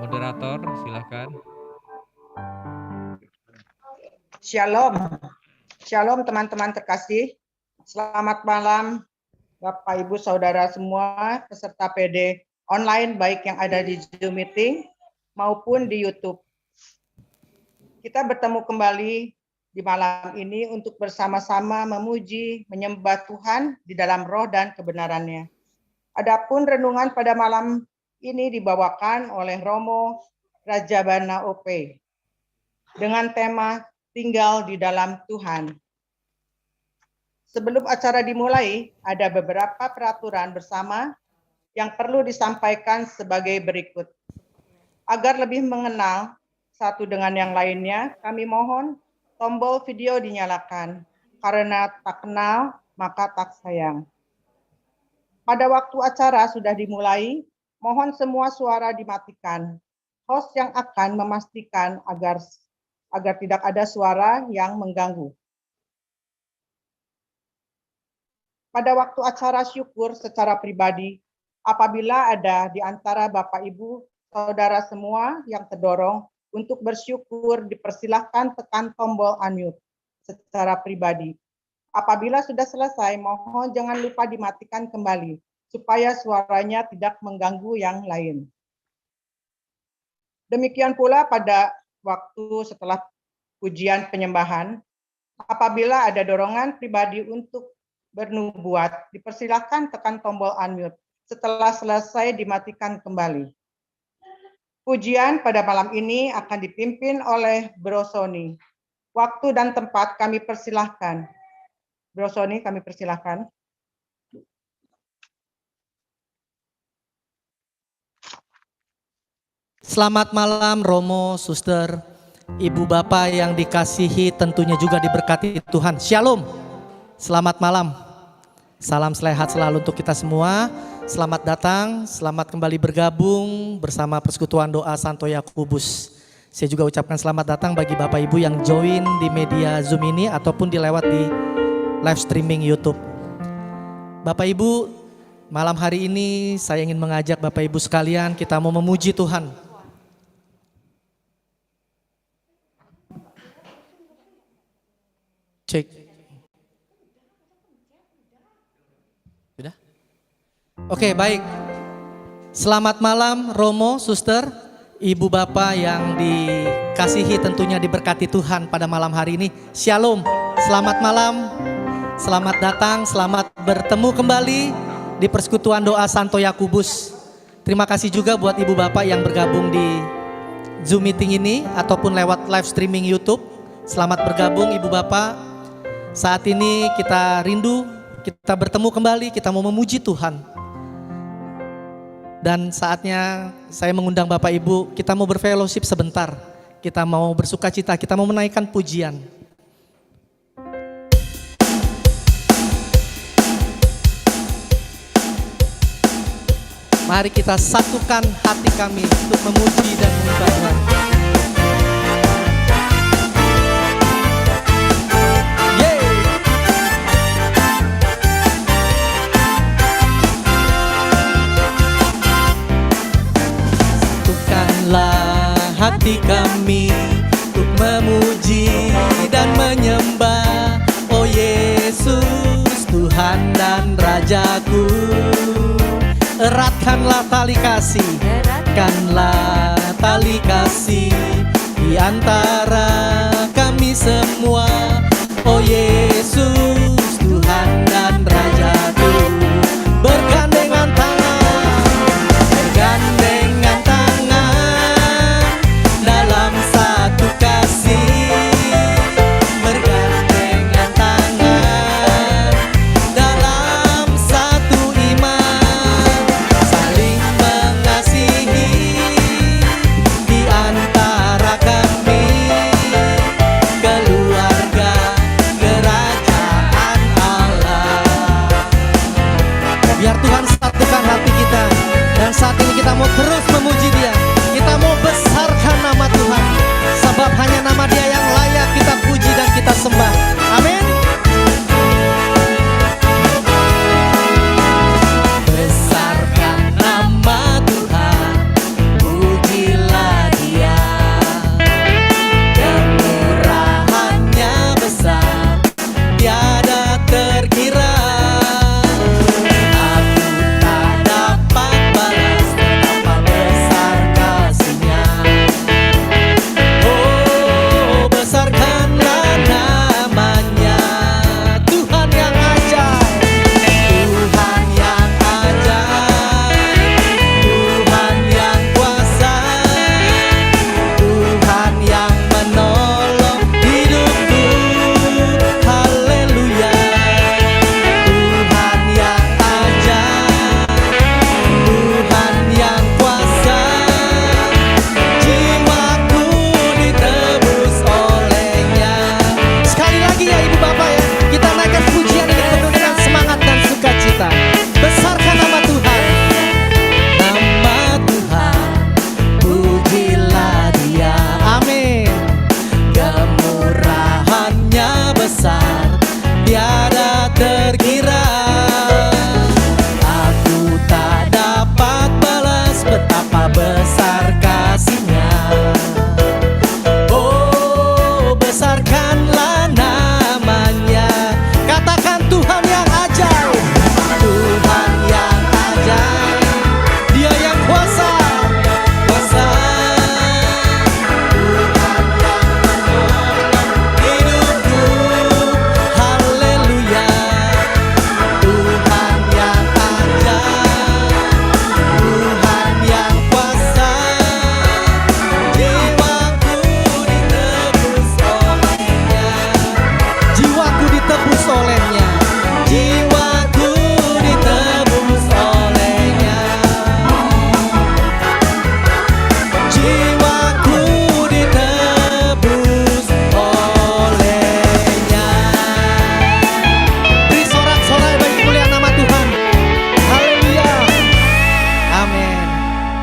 Moderator, silakan. Shalom. Shalom teman-teman terkasih. Selamat malam Bapak Ibu Saudara semua peserta PD online baik yang ada di Zoom meeting maupun di YouTube. Kita bertemu kembali di malam ini untuk bersama-sama memuji, menyembah Tuhan di dalam roh dan kebenarannya. Adapun renungan pada malam ini dibawakan oleh Romo Rajabana OP dengan tema tinggal di dalam Tuhan. Sebelum acara dimulai, ada beberapa peraturan bersama yang perlu disampaikan sebagai berikut. Agar lebih mengenal satu dengan yang lainnya, kami mohon tombol video dinyalakan. Karena tak kenal, maka tak sayang. Pada waktu acara sudah dimulai, mohon semua suara dimatikan. Host yang akan memastikan agar tidak ada suara yang mengganggu. Pada waktu acara syukur secara pribadi, apabila ada di antara Bapak Ibu, Saudara semua yang terdorong untuk bersyukur, dipersilahkan tekan tombol unmute secara pribadi. Apabila sudah selesai, mohon jangan lupa dimatikan kembali, supaya suaranya tidak mengganggu yang lain. Demikian pula pada waktu setelah pujian penyembahan, apabila ada dorongan pribadi untuk bernubuat, dipersilahkan tekan tombol unmute. Setelah selesai, dimatikan kembali. Pujian pada malam ini akan dipimpin oleh Bro Sony. Waktu dan tempat kami persilahkan. Bro Sony, kami persilahkan. Selamat malam Romo, Suster, Ibu Bapak yang dikasihi, tentunya juga diberkati Tuhan. Shalom, selamat malam. Salam sehat selalu untuk kita semua. Selamat datang, selamat kembali bergabung bersama Persekutuan Doa Santo Yakubus. Saya juga ucapkan selamat datang bagi Bapak Ibu yang join di media Zoom ini ataupun dilewat di live streaming YouTube. Bapak Ibu, malam hari ini saya ingin mengajak Bapak Ibu sekalian, kita mau memuji Tuhan. Cek. Sudah? Oke, baik. Selamat malam Romo, Suster, Ibu Bapak yang dikasihi, tentunya diberkati Tuhan pada malam hari ini. Shalom, selamat malam. Selamat datang, selamat bertemu kembali di Persekutuan Doa Santo Yakubus. Terima kasih juga buat Ibu Bapak yang bergabung di Zoom meeting ini ataupun lewat live streaming YouTube. Selamat bergabung Ibu Bapak. Saat ini kita rindu, kita bertemu kembali, kita mau memuji Tuhan. Dan saatnya saya mengundang Bapak Ibu, kita mau berfellowship sebentar. Kita mau bersukacita, kita mau menaikkan pujian. Mari kita satukan hati kami untuk memuji dan menyembah Tuhan. Satukanlah hati kami untuk memuji dan menyembah, oh Yesus, Tuhan dan Rajaku. Eratkanlah tali kasih, eratkanlah tali kasih di antara kami semua, oh Yesus, Tuhan dan Rajaku. Bergandengan tangan dalam satu kasih, bergandengan tangan dalam satu iman, saling mengasihi di antara kami, keluarga kerajaan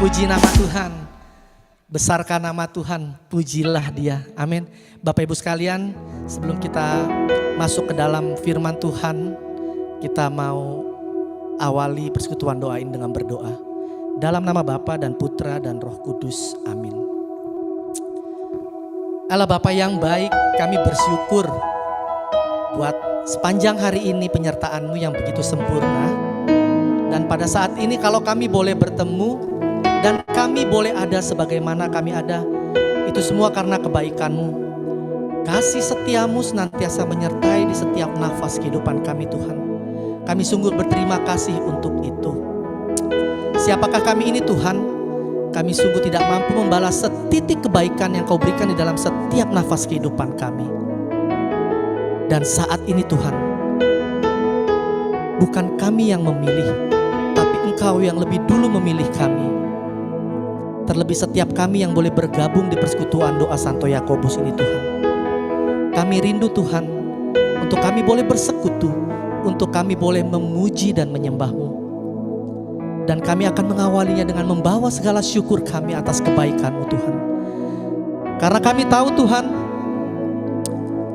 Puji nama Tuhan. Besarkan nama Tuhan, pujilah Dia. Amin. Bapak Ibu sekalian, sebelum kita masuk ke dalam firman Tuhan, kita mau awali persekutuan doain dengan berdoa. Dalam nama Bapa dan Putra dan Roh Kudus. Amin. Allah Bapa yang baik, kami bersyukur buat sepanjang hari ini penyertaan-Mu yang begitu sempurna. Dan pada saat ini kalau kami boleh bertemu dan kami boleh ada sebagaimana kami ada, itu semua karena kebaikan-Mu. Kasih setia-Mu senantiasa menyertai di setiap nafas kehidupan kami Tuhan. Kami sungguh berterima kasih untuk itu. Siapakah kami ini Tuhan? Kami sungguh tidak mampu membalas setitik kebaikan yang Kau berikan di dalam setiap nafas kehidupan kami. Dan saat ini Tuhan, bukan kami yang memilih, tapi Engkau yang lebih dulu memilih kami. Terlebih setiap kami yang boleh bergabung di persekutuan doa Santo Yakobus ini Tuhan. Kami rindu Tuhan, untuk kami boleh bersekutu, untuk kami boleh memuji dan menyembah-Mu. Dan kami akan mengawalinya dengan membawa segala syukur kami atas kebaikan-Mu Tuhan. Karena kami tahu Tuhan,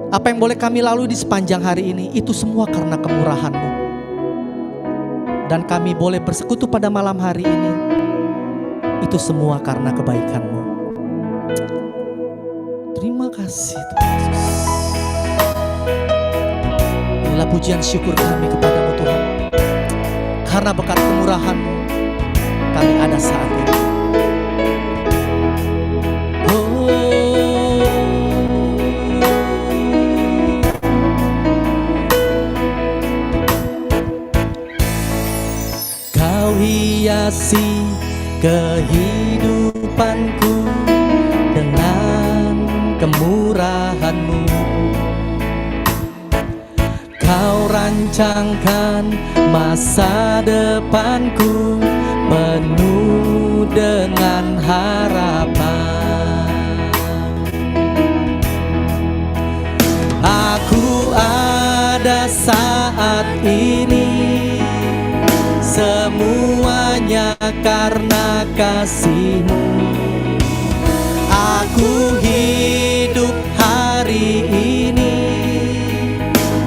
apa yang boleh kami lalui di sepanjang hari ini, itu semua karena kemurahan-Mu. Dan kami boleh bersekutu pada malam hari ini, itu semua karena kebaikan-Mu. Terima kasih Tuhan Yesus. Inilah pujian syukur kami kepadamu Tuhan. Karena berkat kemurahan-Mu kami ada saat ini. Kau hiasi kehidupanku dengan kemurahan-Mu. Kau rancangkan masa depanku penuh dengan harapan. Aku ada saat ini, semuanya karena kasih-Mu. Aku hidup hari ini,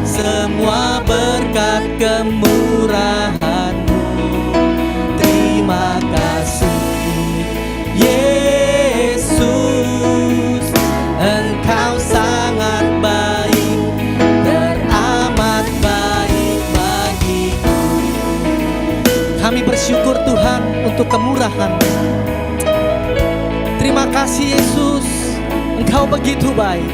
semua berkat kemurahan-Mu. Terima kasih Yesus, Engkau sangat baik, teramat baik bagiku. Kami bersyukur Tuhan untuk kemurahan-Mu. Terima kasih Yesus, Engkau begitu baik.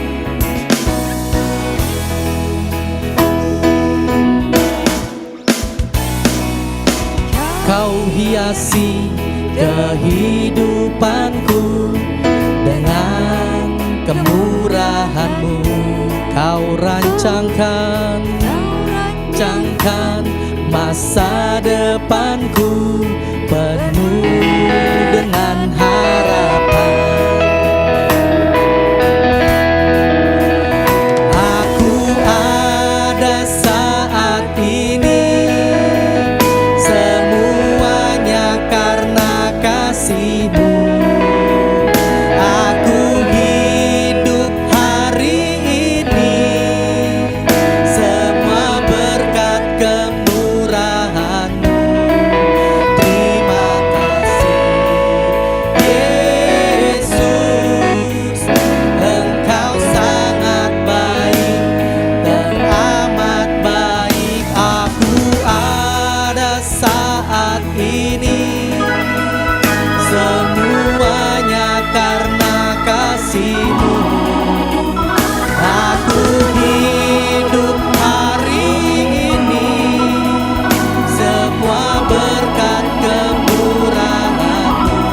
Kau hiasi kehidupanku dengan kemurahan-Mu. Kau rancangkan masa depanku penuh dengan harapan. Aku ada saat ini, semuanya karena kasih-Mu. Aku hidup hari ini, semua berkat kemurahan-Mu. Terima kasih Yesus, Engkau sangat baik dan amat baik. Aku ada saat ini, semuanya karena kasih-Mu. Aku hidup hari ini, semua berkat kemurahan-Mu.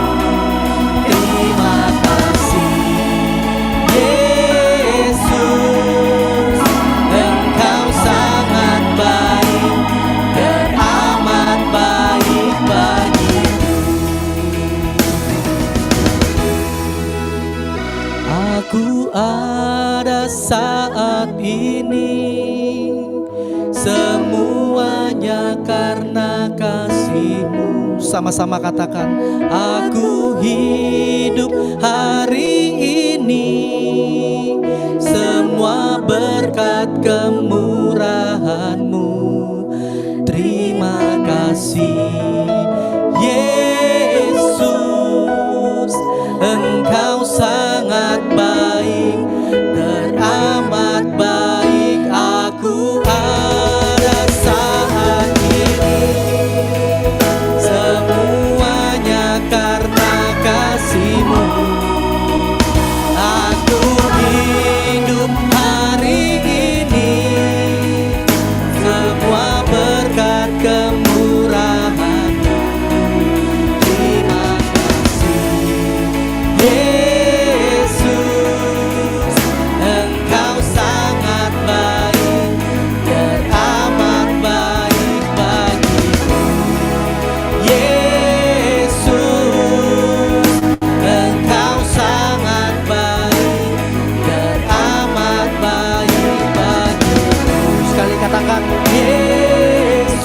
Terima kasih Yesus, Engkau sangat baik dan amat baik bagiku. Aku ada saat ini, semuanya karena kasih-Mu. sama-sama katakan, aku hidup hari ini semua berkat kemurahan-Mu. Terima kasih Yesus, Engkau sangat baik, teramat baik. Aku ada saat ini, semuanya karena kasih-Mu. Aku hidup hari ini, semua berkat kemurahan-Mu. Terima kasih Yesus, Engkau sangat baik, teramat baik bagiku. Yesus, Engkau sangat baik, teramat baik bagiku. Sekali katakan, Yesus,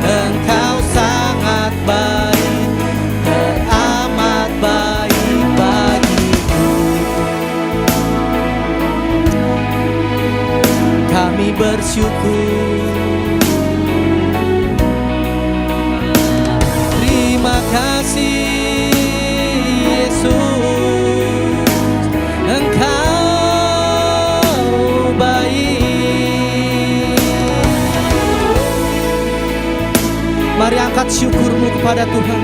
Engkau sangat baik, teramat baik bagiku. Kami bersyukur. Terima kasih Yesus, Engkau baik. Mari angkat syukurmu kepada Tuhan.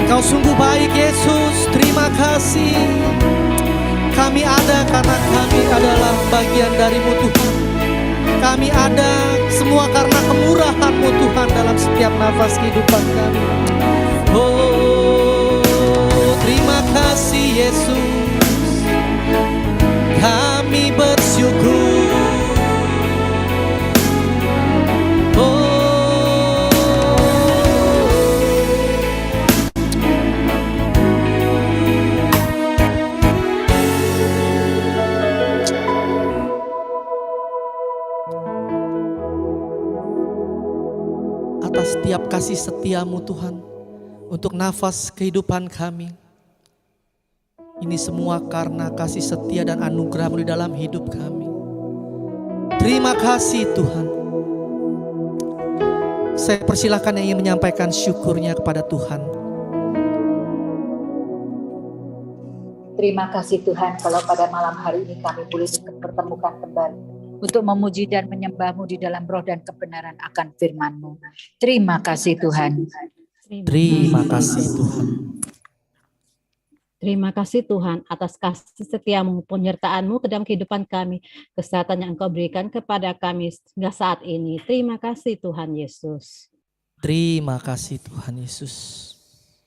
Engkau sungguh baik Yesus, terima kasih. Kami ada karena kami adalah bagian dari-Mu Tuhan. Kami ada semua karena kemurahan-Mu Tuhan dalam setiap nafas kehidupan kami. Oh, terima kasih Yesus, kami bersyukur. Oh, atas setiap kasih setia-Mu Tuhan untuk nafas kehidupan kami. Ini semua karena kasih setia dan anugerah-Mu di dalam hidup kami. Terima kasih Tuhan. Saya persilakan yang ingin menyampaikan syukurnya kepada Tuhan. Terima kasih Tuhan kalau pada malam hari ini kami boleh dipertemukan kembali untuk memuji dan menyembah-Mu di dalam roh dan kebenaran akan firman-Mu. Terima kasih Tuhan. Terima kasih Tuhan. Terima kasih Tuhan atas kasih setia-Mu, penyertaan-Mu ke dalam kehidupan kami, kesehatan yang Engkau berikan kepada kami hingga saat ini. Terima kasih Tuhan Yesus. Terima kasih Tuhan Yesus.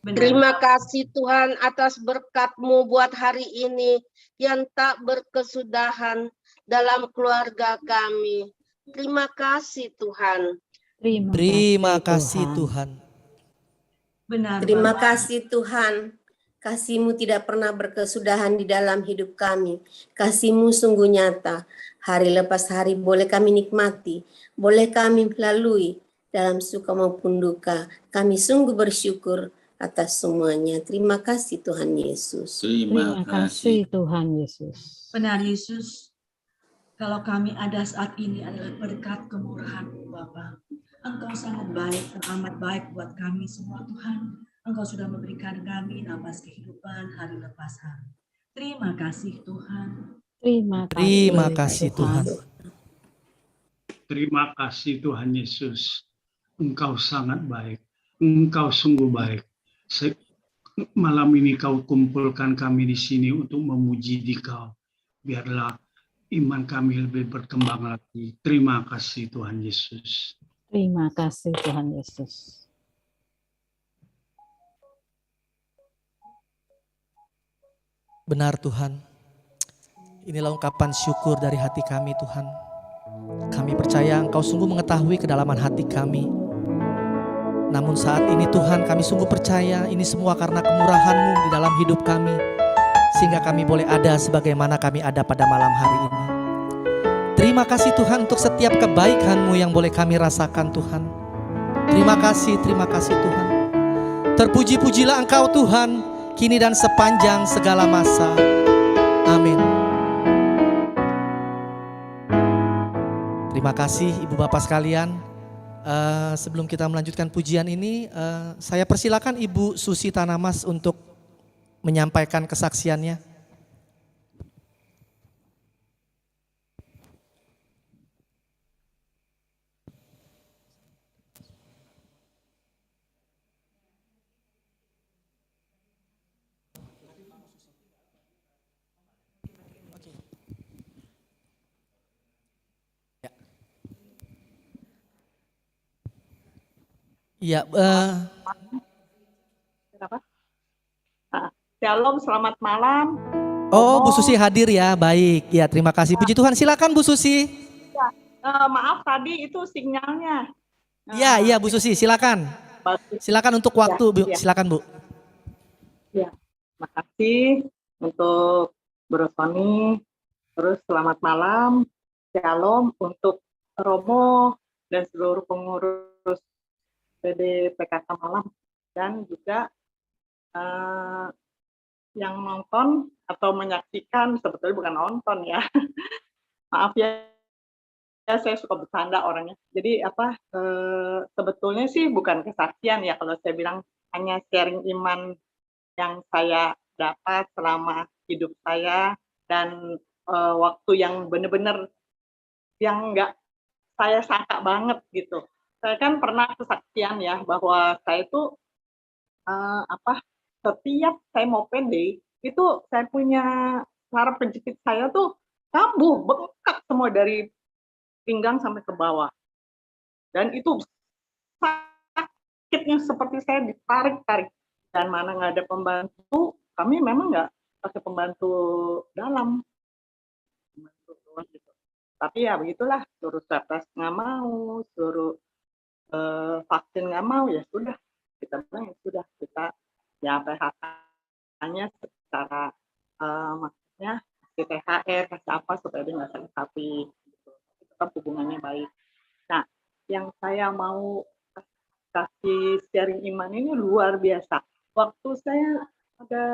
Terima kasih Tuhan atas berkat-Mu buat hari ini yang tak berkesudahan dalam keluarga kami. Terima kasih Tuhan. Terima kasih Tuhan. Benar. Terima kasih Tuhan. Kasih-Mu tidak pernah berkesudahan di dalam hidup kami. Kasih-Mu sungguh nyata. Hari lepas hari boleh kami nikmati. Boleh kami lalui dalam suka maupun duka. Kami sungguh bersyukur atas semuanya. Terima kasih Tuhan Yesus. Terima kasih Tuhan Yesus. Benar Yesus. Kalau kami ada saat ini adalah berkat kemurahan-Mu Bapa. Engkau sangat baik dan amat baik buat kami semua Tuhan. Engkau sudah memberikan kami nafas kehidupan hari lepas hari. Terima kasih Tuhan. Terima kasih Tuhan. Terima kasih Tuhan Yesus. Engkau sangat baik. Engkau sungguh baik. Malam ini Kau kumpulkan kami di sini untuk memuji Dikau. Biarlah iman kami lebih berkembang lagi. Terima kasih Tuhan Yesus. Terima kasih Tuhan Yesus. Benar Tuhan, inilah ungkapan syukur dari hati kami Tuhan. Kami percaya Engkau sungguh mengetahui kedalaman hati kami. Namun saat ini Tuhan kami sungguh percaya ini semua karena kemurahan-Mu di dalam hidup kami. Sehingga kami boleh ada sebagaimana kami ada pada malam hari ini. Terima kasih Tuhan untuk setiap kebaikan-Mu yang boleh kami rasakan Tuhan. Terima kasih Tuhan. Terpuji-pujilah Engkau Tuhan, kini dan sepanjang segala masa. Amin. Terima kasih Ibu Bapak sekalian. Sebelum kita melanjutkan pujian ini, saya persilakan Ibu Susi Tanamas untuk menyampaikan kesaksiannya. Ya, Shalom, selamat malam. oh, Bu Susi hadir ya, baik. Ya, terima kasih. Puji Tuhan, silakan Bu Susi. Maaf tadi itu sinyalnya. Iya, iya Bu Susi, silakan. Silakan untuk waktu, Bu. Silakan Bu. Ya, makasih untuk Bro Sony. Terus selamat malam, Shalom untuk Romo dan seluruh pengurus PD PKK Malam dan juga yang nonton atau menyaksikan, sebetulnya bukan nonton ya. Maaf ya, saya suka bercanda orangnya. Jadi sebetulnya sih bukan kesaksian ya, kalau saya bilang hanya sharing iman yang saya dapat selama hidup saya dan waktu yang benar-benar yang nggak saya sangka banget gitu. Saya kan pernah kesaksian ya bahwa saya itu setiap saya mau PD itu saya punya saraf penjepit saya tuh kambuh, bengkak semua dari pinggang sampai ke bawah. Dan itu sakitnya seperti saya ditarik-tarik. Dan mana nggak ada pembantu, kami memang nggak pakai pembantu dalam. Gitu. Tapi ya begitulah, suruh swab test nggak mau, suruh vaksin nggak mau, ya sudah. Kita bilang ya sudah, kita ya PHK-nya secara maksudnya kasih THR, kasih apa supaya dia nggak sakit hati. Gitu. Tetap hubungannya baik. Nah, yang saya mau kasih sharing iman ini luar biasa. Waktu saya ada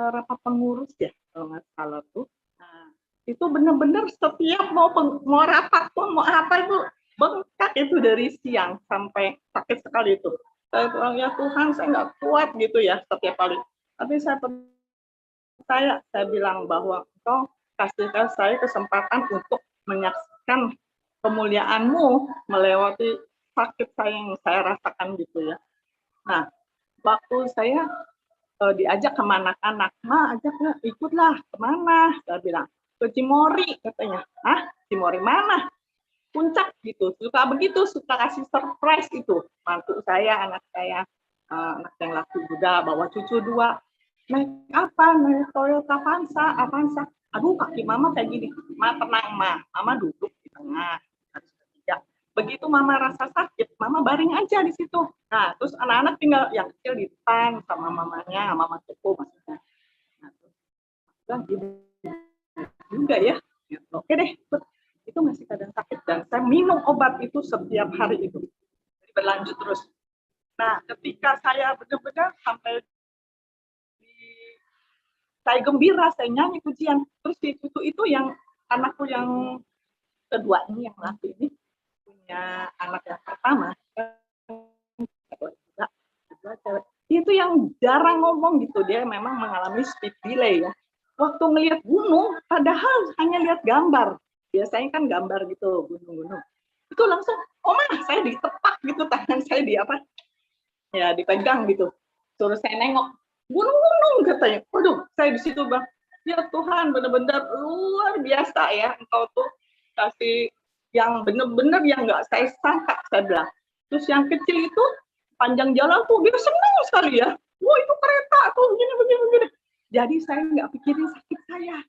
rapat pengurus ya, kalau nggak salah tuh, nah, itu benar-benar setiap mau rapat pun mau apa itu bengkak itu dari siang sampai sakit sekali itu. Saya bilang ya Tuhan, saya nggak kuat gitu ya setiap kali. Tapi saya percaya, saya bilang bahwa Engkau kasihkan saya kesempatan untuk menyaksikan kemuliaan-Mu melewati sakit saya yang saya rasakan gitu ya. Nah, waktu saya diajak ke anak-anak, Ma, ajaklah, ikutlah kemana? Saya bilang ke Cimory katanya. Hah, Cimory mana? Puncak gitu. Suka begitu, suka kasih surprise itu. Mantu saya, anak yang laki muda, bawa cucu 2. Naik apa? Naik Toyota Avanza. Aduh, kaki mama kayak gini. Ma, tenang, Ma. Mama duduk di tengah. Begitu mama rasa sakit, mama baring aja di situ. Nah, terus anak-anak tinggal yang kecil di depan sama mamanya, mama cucu maksudnya. Nah, terus juga ya. Oke deh, itu masih keadaan sakit dan saya minum obat itu setiap hari itu. Jadi berlanjut terus. Nah, ketika saya benar-benar sampai saya gembira, saya nyanyi pujian. Terus itu yang anakku yang kedua ini, yang laki ini, punya anak yang pertama, itu yang jarang ngomong gitu, dia memang mengalami speed delay ya. Waktu ngelihat gunung, padahal hanya lihat gambar, biasanya kan gambar gitu gunung-gunung, itu langsung, Oma, saya ditepak gitu, tangan saya dipegang gitu, suruh saya nengok gunung-gunung katanya. Waduh, saya di situ bang, ya Tuhan, benar-benar luar biasa ya, Engkau tuh kasih yang benar-benar yang nggak saya sangka, saya bilang. Terus yang kecil itu panjang jalan tuh dia senang sekali ya. Wah, itu kereta tuh begini. Jadi saya nggak pikirin sakit saya.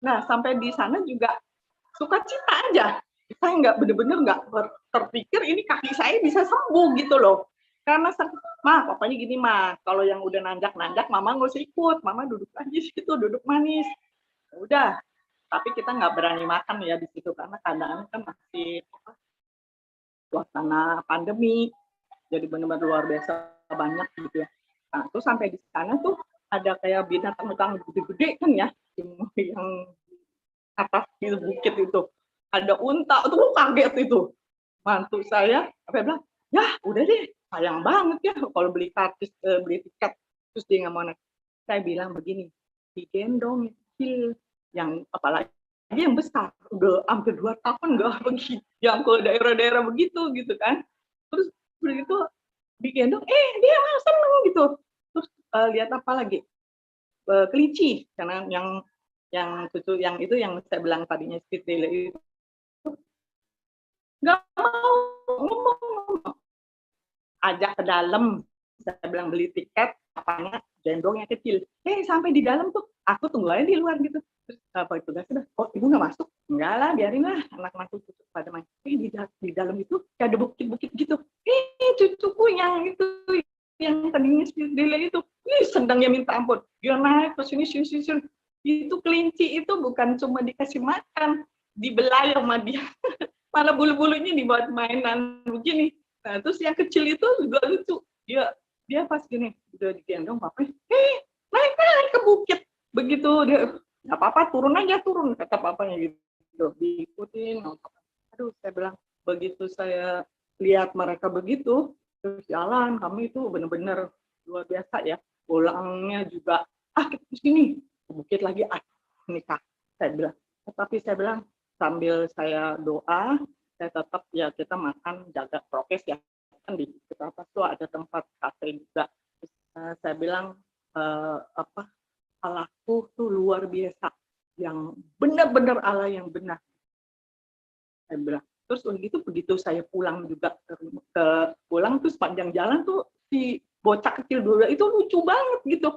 Nah, sampai di sana juga sukacita aja. Saya nggak benar-benar nggak terpikir ini kaki saya bisa sembuh gitu loh. Karena Ma, pokoknya gini Ma, kalau yang udah nanjak-nanjak Mama nggak usah ikut. Mama duduk aja situ, duduk manis. Udah. Tapi kita nggak berani makan ya di situ karena keadaan kan masih suasana pandemi. Jadi benar-benar luar biasa banyak gitu ya. Nah, terus sampai di sana tuh ada kayak binatang-binatang gede-gede kan ya, yang atas di bukit itu. Ada unta, tuh kaget itu. Mantu saya, apa bilang, ya udah deh, sayang banget ya kalau beli beli tiket, terus dia nggak mau naik. Saya bilang begini, digendong kecil, yang apalagi yang besar, udah hampir 2 tahun nggak pergi, yang ke daerah-daerah begitu gitu kan. Terus begitu digendong, dia malah seneng gitu. Terus lihat apa lagi? Kelinci, karena yang cucu yang itu yang saya bilang tadinya speed delay itu nggak mau ngomong, ajak ke dalam, saya bilang beli tiket, apanya gendongnya kecil, sampai di dalam tuh aku tunggu aja di luar gitu. Terus apa itu sudah, kok ibu nggak masuk? Enggak lah, biarin lah anak mantu cucu pada main. Di dalam itu ada bukit-bukit gitu. Cucuku yang itu yang tadinya speed delay itu, sedangnya minta ampun, dia naik ke sini. Itu kelinci itu bukan cuma dikasih makan, dibelai sama dia, malah bulu-bulunya dibuat mainan begini. Nah, terus yang kecil itu juga lucu, dia pas gini udah digendong papanya, naik ke bukit, begitu dia nggak apa-apa, turun kata papanya gitu, diikutin. Aduh, saya bilang begitu saya lihat mereka begitu terus jalan, kami itu benar-benar luar biasa ya. Pulangnya juga ke sini ke bukit lagi, nikah, saya bilang. Tapi saya bilang sambil saya doa, saya tetap ya kita makan jaga prokes ya, kan di kita tuh ada tempat kafe juga. Terus, saya bilang Allahku tuh luar biasa, yang benar-benar Allah yang benar, saya bilang. Terus begitu saya pulang juga ke pulang tuh sepanjang jalan tuh si bocah kecil dulu itu lucu banget gitu.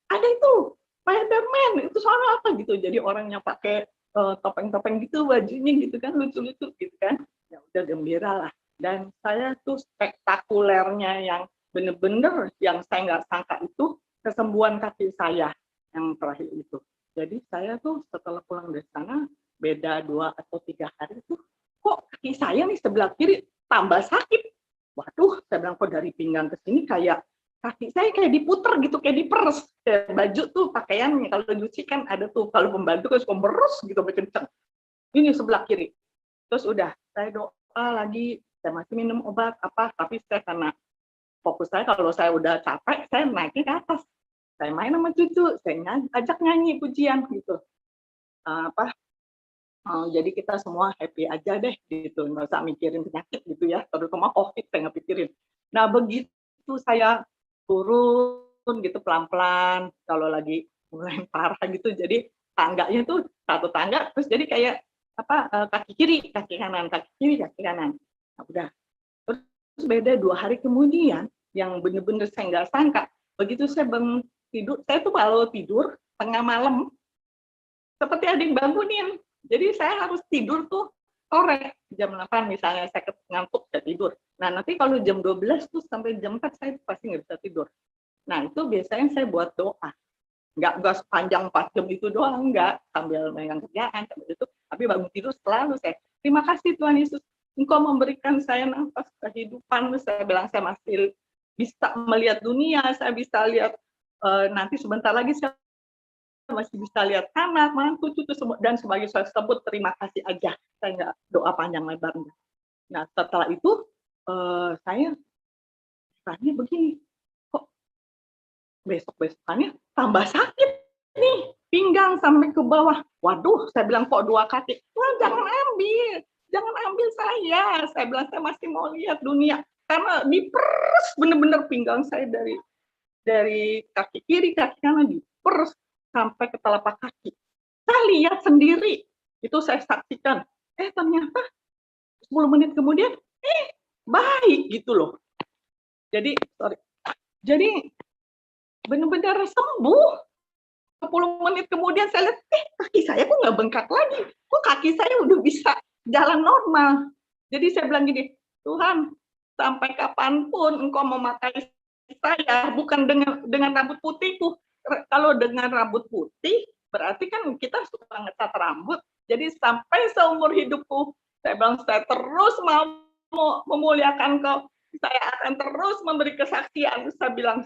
Ada itu Spiderman, itu soalnya apa gitu. Jadi orangnya pakai topeng-topeng gitu, bajunya gitu kan, lucu-lucu gitu kan. Ya udah gembira lah. Dan saya tuh spektakulernya yang bener-bener yang saya nggak sangka itu kesembuhan kaki saya yang terakhir itu. Jadi saya tuh setelah pulang dari sana beda 2 atau 3 hari tuh kok kaki saya nih sebelah kiri tambah sakit. Waduh, saya bilang kok dari pinggang ke sini kayak kaki saya kayak diputer gitu, kayak diperes. Kayak baju tuh pakaiannya kalau nyuci kan ada tuh, kalau pembantu kan suka meres gitu kenceng. Ini sebelah kiri. Terus udah, saya doa lagi, saya masih minum obat apa, tapi saya karena fokus saya kalau saya udah capek, saya naiknya ke atas. Saya main sama cucu, saya ajak nyanyi pujian gitu. Jadi kita semua happy aja deh gitu, nggak usah mikirin penyakit gitu ya, terutama COVID saya nggak pikirin. Nah begitu saya turun gitu pelan-pelan, kalau lagi mulai parah gitu, jadi tangganya tuh satu tangga, terus jadi kayak kaki kiri, kaki kanan, kaki kiri, kaki kanan. Nah, udah. Terus beda 2 hari kemudian, yang bener-bener saya nggak sangka, begitu saya bangun tidur, saya tuh kalau tidur tengah malam, seperti ada yang bangunin. Jadi saya harus tidur tuh sore, jam 8 misalnya saya ngantuk, saya tidur. Nah nanti kalau jam 12 tuh sampai jam 4 saya pasti nggak bisa tidur. Nah itu biasanya saya buat doa. Nggak sepanjang 4 jam itu doang, nggak. Sambil megang kerjaan, sambil itu. Tapi bangun tidur selalu saya, terima kasih Tuhan Yesus, Engkau memberikan saya nafas kehidupan. Saya bilang saya masih bisa melihat dunia, saya bisa lihat nanti sebentar lagi saya masih bisa lihat anak, mantu, cucu semua, dan sebagai saya sebut terima kasih aja, saya nggak doa panjang lebar. Nah setelah itu saya tanya begini, kok besok-besokannya tambah sakit nih, pinggang sampai ke bawah. Waduh, saya bilang kok 2 kaki, wah jangan ambil saya bilang saya masih mau lihat dunia, karena diperes bener-bener pinggang saya dari kaki kiri, kaki kanan diperes sampai ke telapak kaki. Saya lihat sendiri, itu saya saksikan. Ternyata 10 menit kemudian, baik gitu loh. Jadi benar-benar sembuh. 10 menit kemudian saya lihat, kaki saya kok nggak bengkak lagi. Kok kaki saya udah bisa jalan normal. Jadi saya bilang gini, Tuhan, sampai kapanpun Engkau memakai saya, bukan dengan rambut putihku. Kalau dengan rambut putih, berarti kan kita suka ngecat rambut. Jadi sampai seumur hidupku, saya bilang saya terus mau memuliakan Kau. Saya akan terus memberi kesaksian. Saya bilang,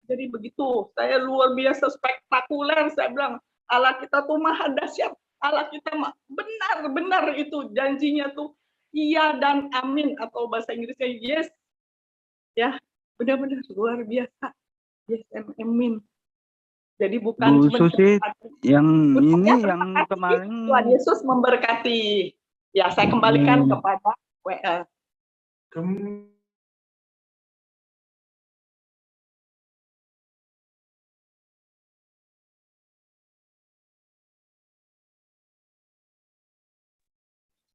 jadi begitu, saya luar biasa spektakuler. Saya bilang, Allah kita tuh maha dahsyat. Allah kita benar-benar itu janjinya tuh iya dan amin, atau bahasa Inggrisnya yes. Ya, benar-benar luar biasa. Yes and amin. Jadi bukan Bu cuma Susi, yang ini ya, yang kemarin Tuhan Yesus memberkati. Ya, saya kembalikan kepada WL.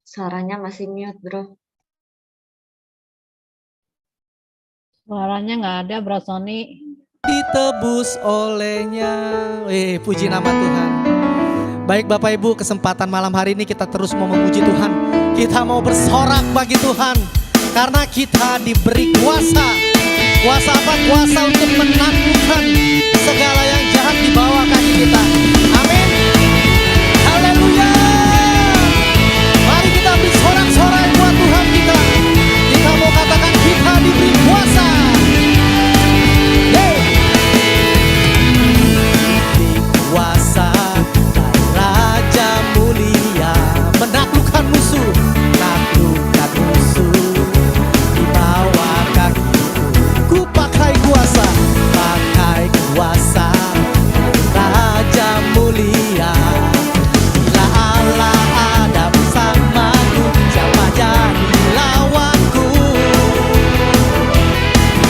Suaranya masih mute, Bro. Suaranya nggak ada, Bro Sony. Ditebus olehnya. Puji nama Tuhan. Baik Bapak Ibu, kesempatan malam hari ini kita terus mau memuji Tuhan. Kita mau bersorak bagi Tuhan. Karena kita diberi kuasa. Kuasa apa? Kuasa untuk menaklukkan segala yang jahat di bawah kaki kita. Amin. Haleluya. Mari kita beri sorak-sorai buat Tuhan kita. Kita mau katakan kita diberi kuasa. Kuasa dari Raja mulia menaklukkan musuh, menaklukkan musuh di bawah kakiku. Ku pakai kuasa dari Raja mulia. Bila Allah ada bersamaku, siapa jadi lawanku?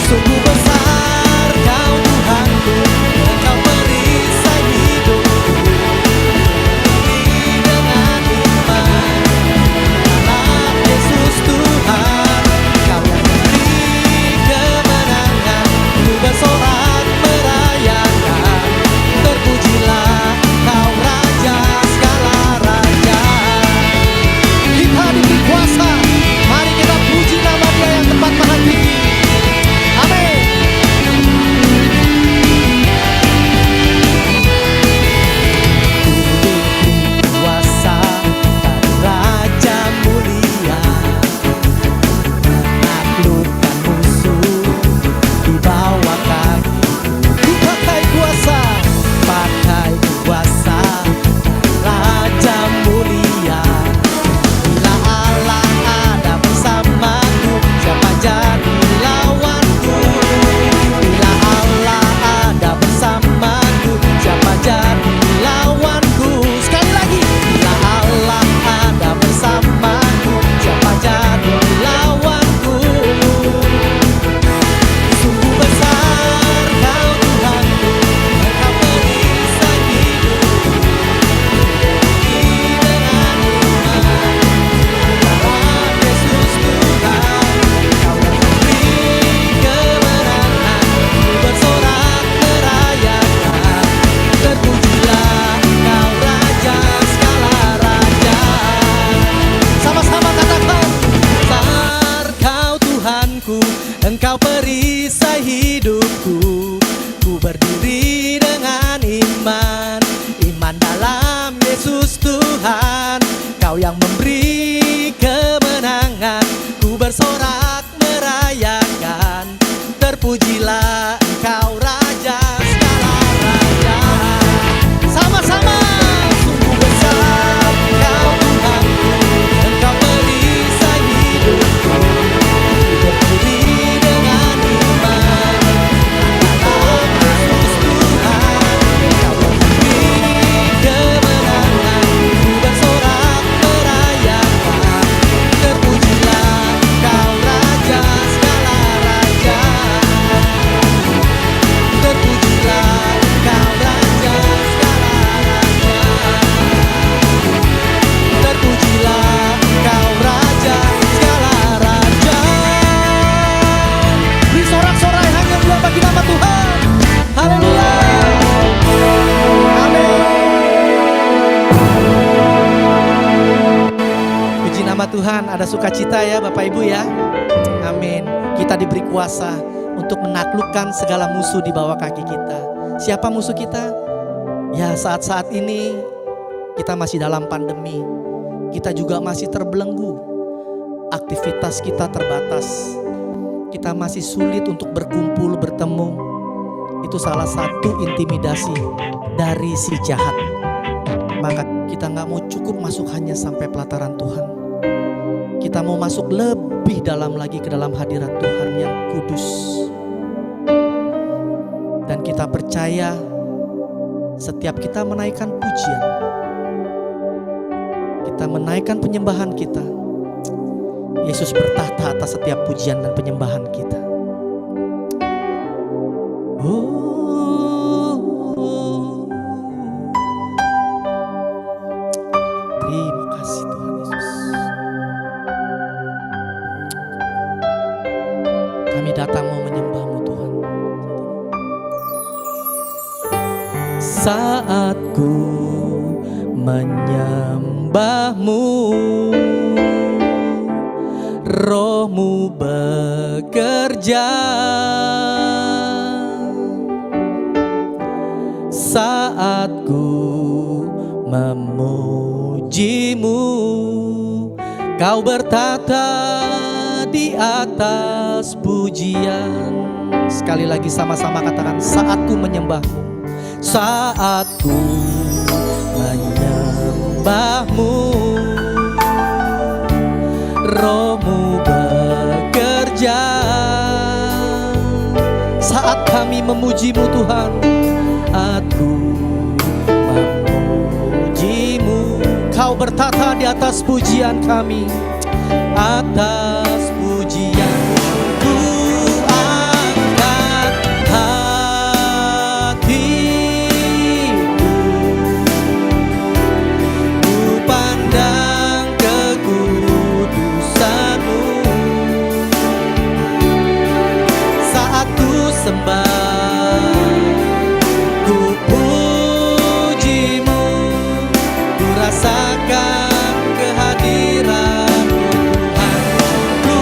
Sungguh besar Kau Tuhanku, Engkau perisai hidupku. Dengan iman dalam Yesus Tuhan, Kau yang memberi kemenangan, ku bersorak merayakan. Terpujilah Kau Raja segala raja. Kita diberi kuasa, mari kita puji nama Dia yang tepat maha tinggi. Amin. Kuasa dari Raja mulia, menaklukkan musuh di bawah kaki. Ku pakai kuasa dari Raja mulia. Bila Allah ada bersamaku, siapa jadi lawanku? Bila Allah ada bersamaku, siapa jadi lawanku? Sekali lagi, bila Allah ada bersamaku, siapa jadi lawanku? Sungguh besar Kau Tuhanku, Engkau perisai hidupku. Dengan iman dalam Yesus Tuhan, Kau yang memberi kemenangan, ku bersorak merayakan. Terpujilah Kau Raja segala raja. Sama-sama katakan, besar Kau Tuhanku, Engkau perisai hidupku. Ku berdiri dengan iman, iman dalam Yesus Tuhan. Kau yang memberi kemenangan, ku bersorak merayakan. Terpujilah Engkau Raja segala raja. Sama-sama, sungguh besar Kau Tuhanku, Engkau perisai hidupku. Ku berdiri dengan iman dalam Yesus Tuhan. Kau yang memberi kemenangan, ku bersorak merayakan. Terpujilah Kau Raja segala raja. Terpujilah Kau Raja segala raja. Terpujilah Kau Raja segala raja. Beri sorak-sorai hanya buat bagi nama Tuhan. Haleluya. Amin. Puji nama Tuhan, ada sukacita ya Bapak Ibu ya. Amin. Kita diberi kuasa untuk menaklukkan segala musuh di bawah kaki kita. Siapa musuh kita? Ya, saat-saat ini kita masih dalam pandemi. Kita juga masih terbelenggu. Aktivitas kita terbatas. kita masih sulit untuk berkumpul, bertemu. Itu salah satu intimidasi dari si jahat. Maka kita gak mau cukup masuk hanya sampai pelataran Tuhan. Kita mau masuk lebih dalam lagi ke dalam hadirat Tuhan yang kudus. Dan kita percaya setiap kita menaikkan pujian, kita menaikkan penyembahan kita, Yesus bertahta atas setiap pujian dan penyembahan kita. Terima kasih Tuhan Yesus. Kami datang mau menyembah-Mu Tuhan. Saat ku menyembah-Mu, Roh-Mu bekerja. Saat ku memuji-Mu, Kau bertata di atas pujian. Sekali lagi sama-sama katakan, saat ku menyembah-Mu. Saat ku menyembah-Mu, Roh-Mu bekerja. Saat kami memuji-Mu Tuhan, aku memuji-Mu. Kau bertata di atas pujian kami, atas pujian. Ku angkat hatiku, ku pandang kekudusan-Mu. Saat ku sembah, ku puji-Mu, ku rasakan kehadiran-Mu Tuhan. Ku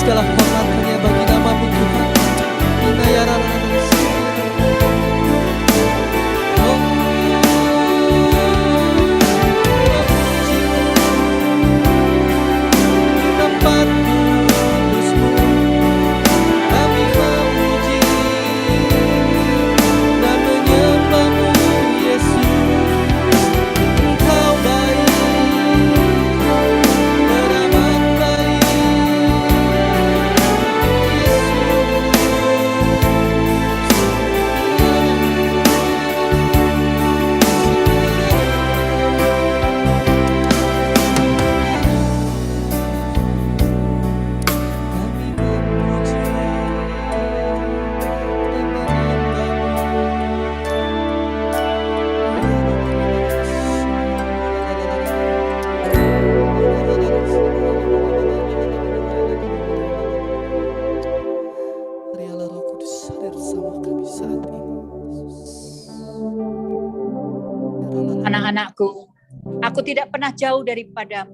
Segala hormat hanya bagi nama-Mu Tuhan. Tempat kudus-Mu kami memuji dan menyembah-Mu Yesus. Engkau baik dan amat baik Biarlah Roh Kudus hadir bersama kami saat ini. Anak-anakku, aku tidak pernah jauh daripadamu.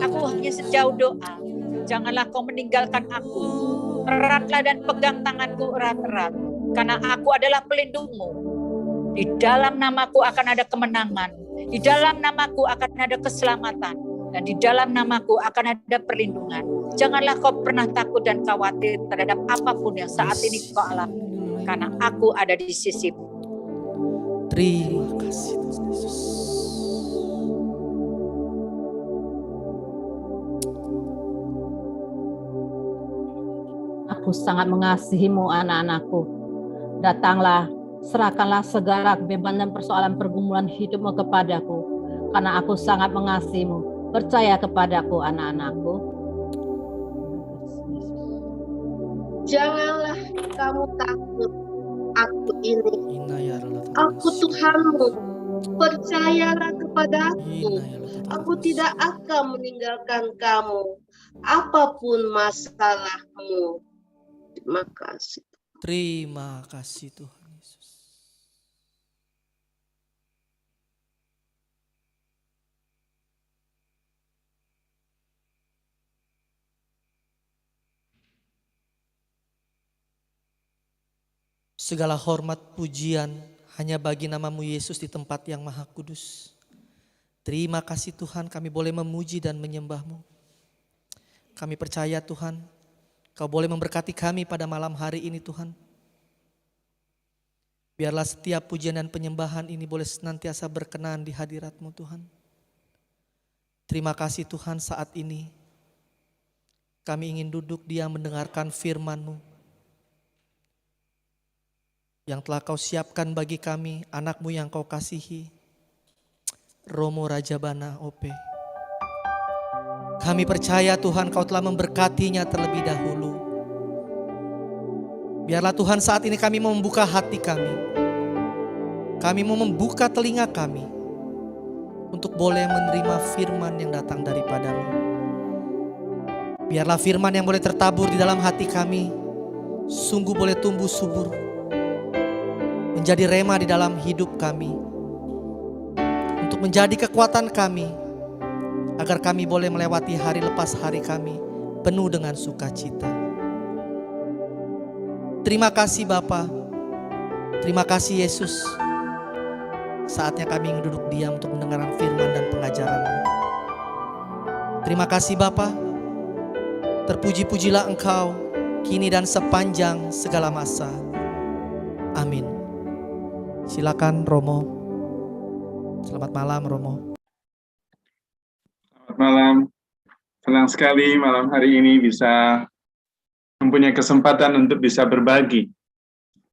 Aku hanya sejauh doa. Janganlah kau meninggalkan aku. Eratlah dan pegang tanganku erat-erat, karena aku adalah pelindungmu. Di dalam namaku akan ada kemenangan. Di dalam namaku akan ada keselamatan. Dan di dalam namaku akan ada perlindungan. Janganlah kau pernah takut dan khawatir terhadap apapun yang saat ini kau alami. Karena aku ada di sisimu. Terima kasih Tuhan Yesus. Aku sangat mengasihimu anak-anakku. Datanglah, serahkanlah segala beban dan persoalan pergumulan hidupmu kepadaku. Karena aku sangat mengasihimu. Percaya kepadaku anak-anakku. Janganlah kamu takut, aku ini. Aku Tuhanmu, percayalah kepadaku. Aku tidak akan meninggalkan kamu, apapun masalahmu. Terima kasih. Terima kasih Tuhan Yesus. Segala hormat pujian hanya bagi nama-Mu Yesus di tempat yang maha kudus. Terima kasih Tuhan, kami boleh memuji dan menyembah-Mu. Kami percaya Tuhan, Kau boleh memberkati kami pada malam hari ini Tuhan. Biarlah setiap pujian dan penyembahan ini boleh senantiasa berkenan di hadirat-Mu Tuhan. Terima kasih Tuhan, saat ini kami ingin duduk diam mendengarkan firman-Mu yang telah Kau siapkan bagi kami, anak-Mu yang Kau kasihi, Romo Rajabana OP. Kami percaya Tuhan Kau telah memberkatinya terlebih dahulu. Biarlah Tuhan saat ini kami mau membuka hati kami. Kami mau membuka telinga kami untuk boleh menerima firman yang datang daripada-Mu. Biarlah firman yang boleh tertabur di dalam hati kami sungguh boleh tumbuh subur, menjadi rema di dalam hidup kami, untuk menjadi kekuatan kami, agar kami boleh melewati hari lepas hari kami penuh dengan sukacita. Terima kasih Bapa, terima kasih Yesus. Saatnya kami ingin duduk diam untuk mendengarkan firman dan pengajaran-Mu. Terima kasih Bapa, terpuji-pujilah Engkau kini dan sepanjang segala masa. Amin. Silakan Romo. Selamat malam Romo. Selamat malam. Senang sekali malam hari ini bisa mempunyai kesempatan untuk bisa berbagi.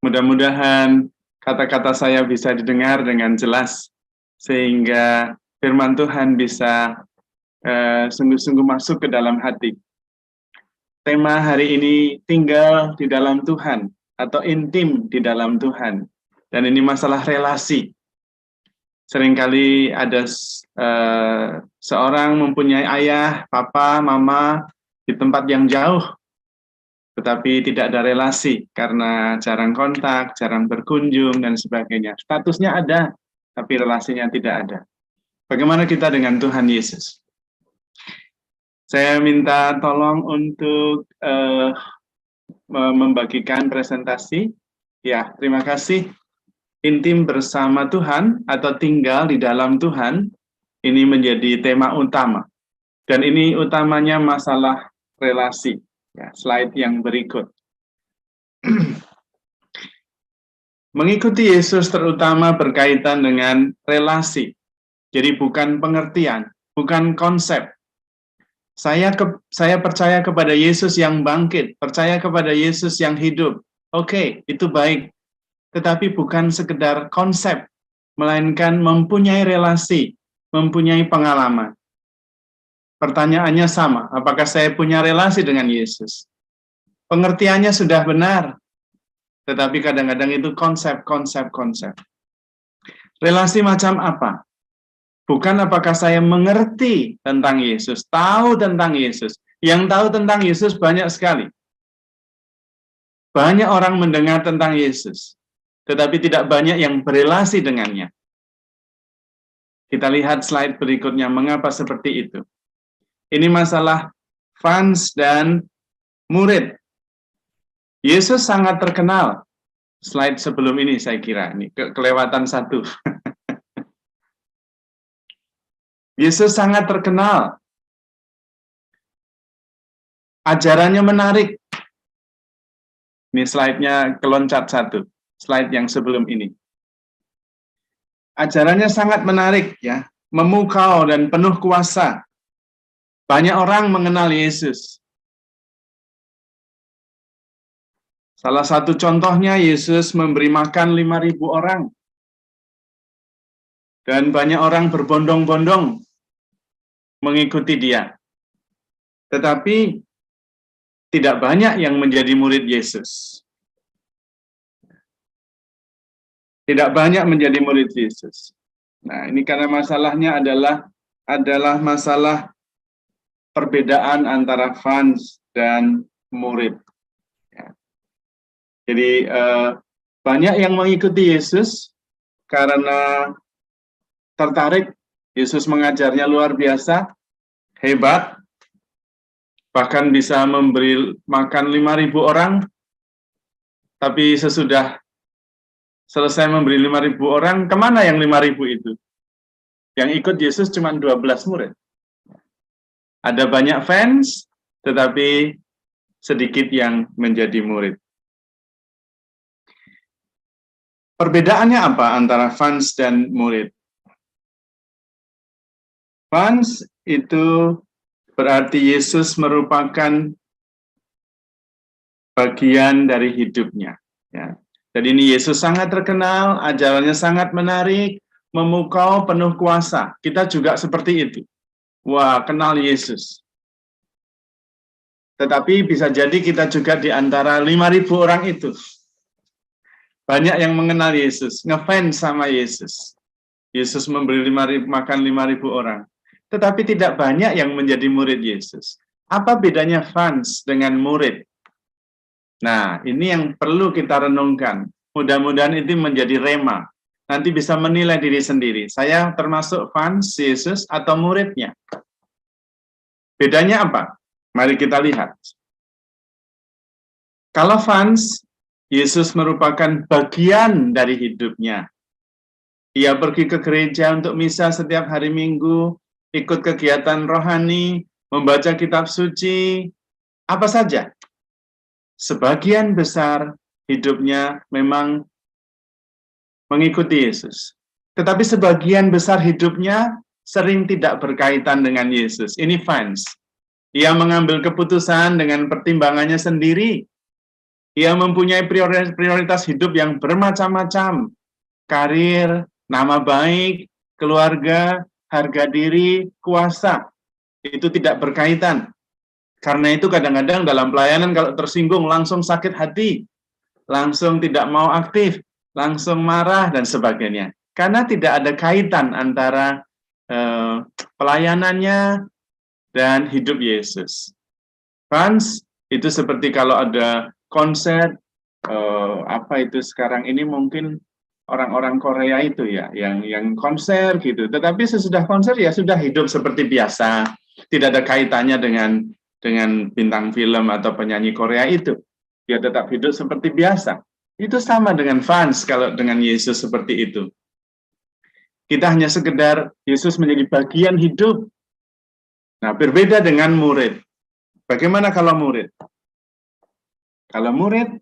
Mudah-mudahan kata-kata saya bisa didengar dengan jelas, sehingga firman Tuhan bisa sungguh-sungguh masuk ke dalam hati. Tema hari ini tinggal di dalam Tuhan atau intim di dalam Tuhan. Dan ini masalah relasi. Seringkali ada seorang mempunyai ayah, papa, mama di tempat yang jauh, tetapi tidak ada relasi karena jarang kontak, jarang berkunjung, dan sebagainya. Statusnya ada, tapi relasinya tidak ada. Bagaimana kita dengan Tuhan Yesus? Saya minta tolong untuk membagikan presentasi. Ya, terima kasih. Intim bersama Tuhan atau tinggal di dalam Tuhan, ini menjadi tema utama. Dan ini utamanya masalah relasi. Ya, slide yang berikut. Mengikuti Yesus terutama berkaitan dengan relasi. Jadi bukan pengertian, bukan konsep. Saya percaya kepada Yesus yang bangkit, percaya kepada Yesus yang hidup. Oke, itu baik. Tetapi bukan sekedar konsep, melainkan mempunyai relasi, mempunyai pengalaman. Pertanyaannya sama, apakah saya punya relasi dengan Yesus? Pengertiannya sudah benar, tetapi kadang-kadang itu konsep. Relasi macam apa? Bukan apakah saya mengerti tentang Yesus, tahu tentang Yesus. Yang tahu tentang Yesus banyak sekali. Banyak orang mendengar tentang Yesus, tetapi tidak banyak yang berelasi dengannya. Kita lihat slide berikutnya, mengapa seperti itu. Ini masalah fans dan murid. Yesus sangat terkenal. Slide sebelum ini saya kira, ini kelewatan satu. Yesus sangat terkenal. Ajarannya menarik. Ini slide-nya keloncat satu. Slide yang sebelum ini. Ajarannya sangat menarik, ya, memukau dan penuh kuasa. Banyak orang mengenal Yesus. Salah satu contohnya Yesus memberi makan 5.000 orang. Dan banyak orang berbondong-bondong mengikuti dia. Tetapi tidak banyak yang menjadi murid Yesus. Tidak banyak menjadi murid Yesus. Nah, ini karena masalahnya adalah masalah perbedaan antara fans dan murid. Ya. Jadi banyak yang mengikuti Yesus karena tertarik. Yesus mengajarnya luar biasa, hebat, bahkan bisa memberi makan 5.000 orang, tapi sesudah selesai memberi 5.000 orang, kemana yang 5.000 itu? Yang ikut Yesus cuma 12 murid. Ada banyak fans, tetapi sedikit yang menjadi murid. Perbedaannya apa antara fans dan murid? Fans itu berarti Yesus merupakan bagian dari hidupnya. Ya. Jadi ini Yesus sangat terkenal, ajarannya sangat menarik, memukau, penuh kuasa. Kita juga seperti itu. Wah, kenal Yesus. Tetapi bisa jadi kita juga di antara 5.000 orang itu. Banyak yang mengenal Yesus, ngefans sama Yesus. Yesus memberi makan 5.000 orang. Tetapi tidak banyak yang menjadi murid Yesus. Apa bedanya fans dengan murid? Nah, ini yang perlu kita renungkan. Mudah-mudahan itu menjadi rema. Nanti bisa menilai diri sendiri. Saya termasuk fans Yesus atau muridnya? Bedanya apa? Mari kita lihat. Kalau fans, Yesus merupakan bagian dari hidupnya. Ia pergi ke gereja untuk misa setiap hari Minggu, ikut kegiatan rohani, membaca kitab suci, apa saja. Sebagian besar hidupnya memang mengikuti Yesus. Tetapi sebagian besar hidupnya sering tidak berkaitan dengan Yesus. Ini fans. Ia mengambil keputusan dengan pertimbangannya sendiri. Ia mempunyai prioritas hidup yang bermacam-macam. Karir, nama baik, keluarga, harga diri, kuasa, itu tidak berkaitan. Karena itu kadang-kadang dalam pelayanan kalau tersinggung langsung sakit hati, langsung tidak mau aktif, langsung marah, dan sebagainya. Karena tidak ada kaitan antara pelayanannya dan hidup Yesus. Fans, itu seperti kalau ada konser, apa itu sekarang ini mungkin orang-orang Korea itu ya, yang konser gitu. Tetapi sesudah konser ya sudah hidup seperti biasa. Tidak ada kaitannya dengan bintang film atau penyanyi Korea itu. Dia tetap hidup seperti biasa. Itu sama dengan fans kalau dengan Yesus seperti itu. Kita hanya sekedar Yesus menjadi bagian hidup. Nah, berbeda dengan murid. Bagaimana kalau murid? Kalau murid,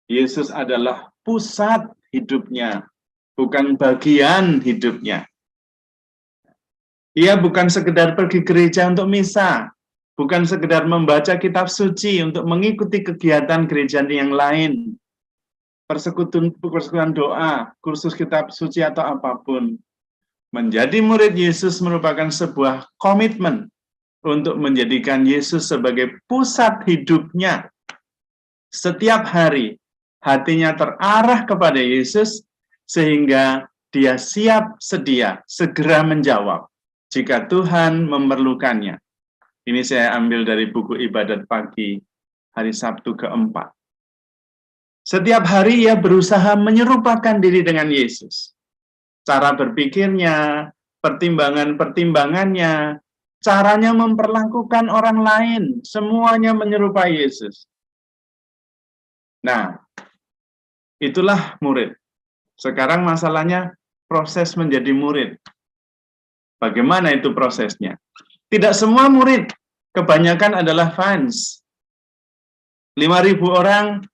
Yesus adalah pusat hidupnya, bukan bagian hidupnya. Ia bukan sekedar pergi gereja untuk misa, bukan sekedar membaca kitab suci untuk mengikuti kegiatan gereja yang lain, persekutuan doa, kursus kitab suci atau apapun. Menjadi murid Yesus merupakan sebuah komitmen untuk menjadikan Yesus sebagai pusat hidupnya. Setiap hari, hatinya terarah kepada Yesus, sehingga dia siap sedia segera menjawab jika Tuhan memerlukannya. Ini saya ambil dari buku Ibadat Pagi, hari Sabtu keempat. Setiap hari ia berusaha menyerupakan diri dengan Yesus. Cara berpikirnya, pertimbangan-pertimbangannya, caranya memperlakukan orang lain, semuanya menyerupai Yesus. Nah, itulah murid. Sekarang masalahnya proses menjadi murid. Bagaimana itu prosesnya? Tidak semua murid, kebanyakan adalah fans. 5.000 orang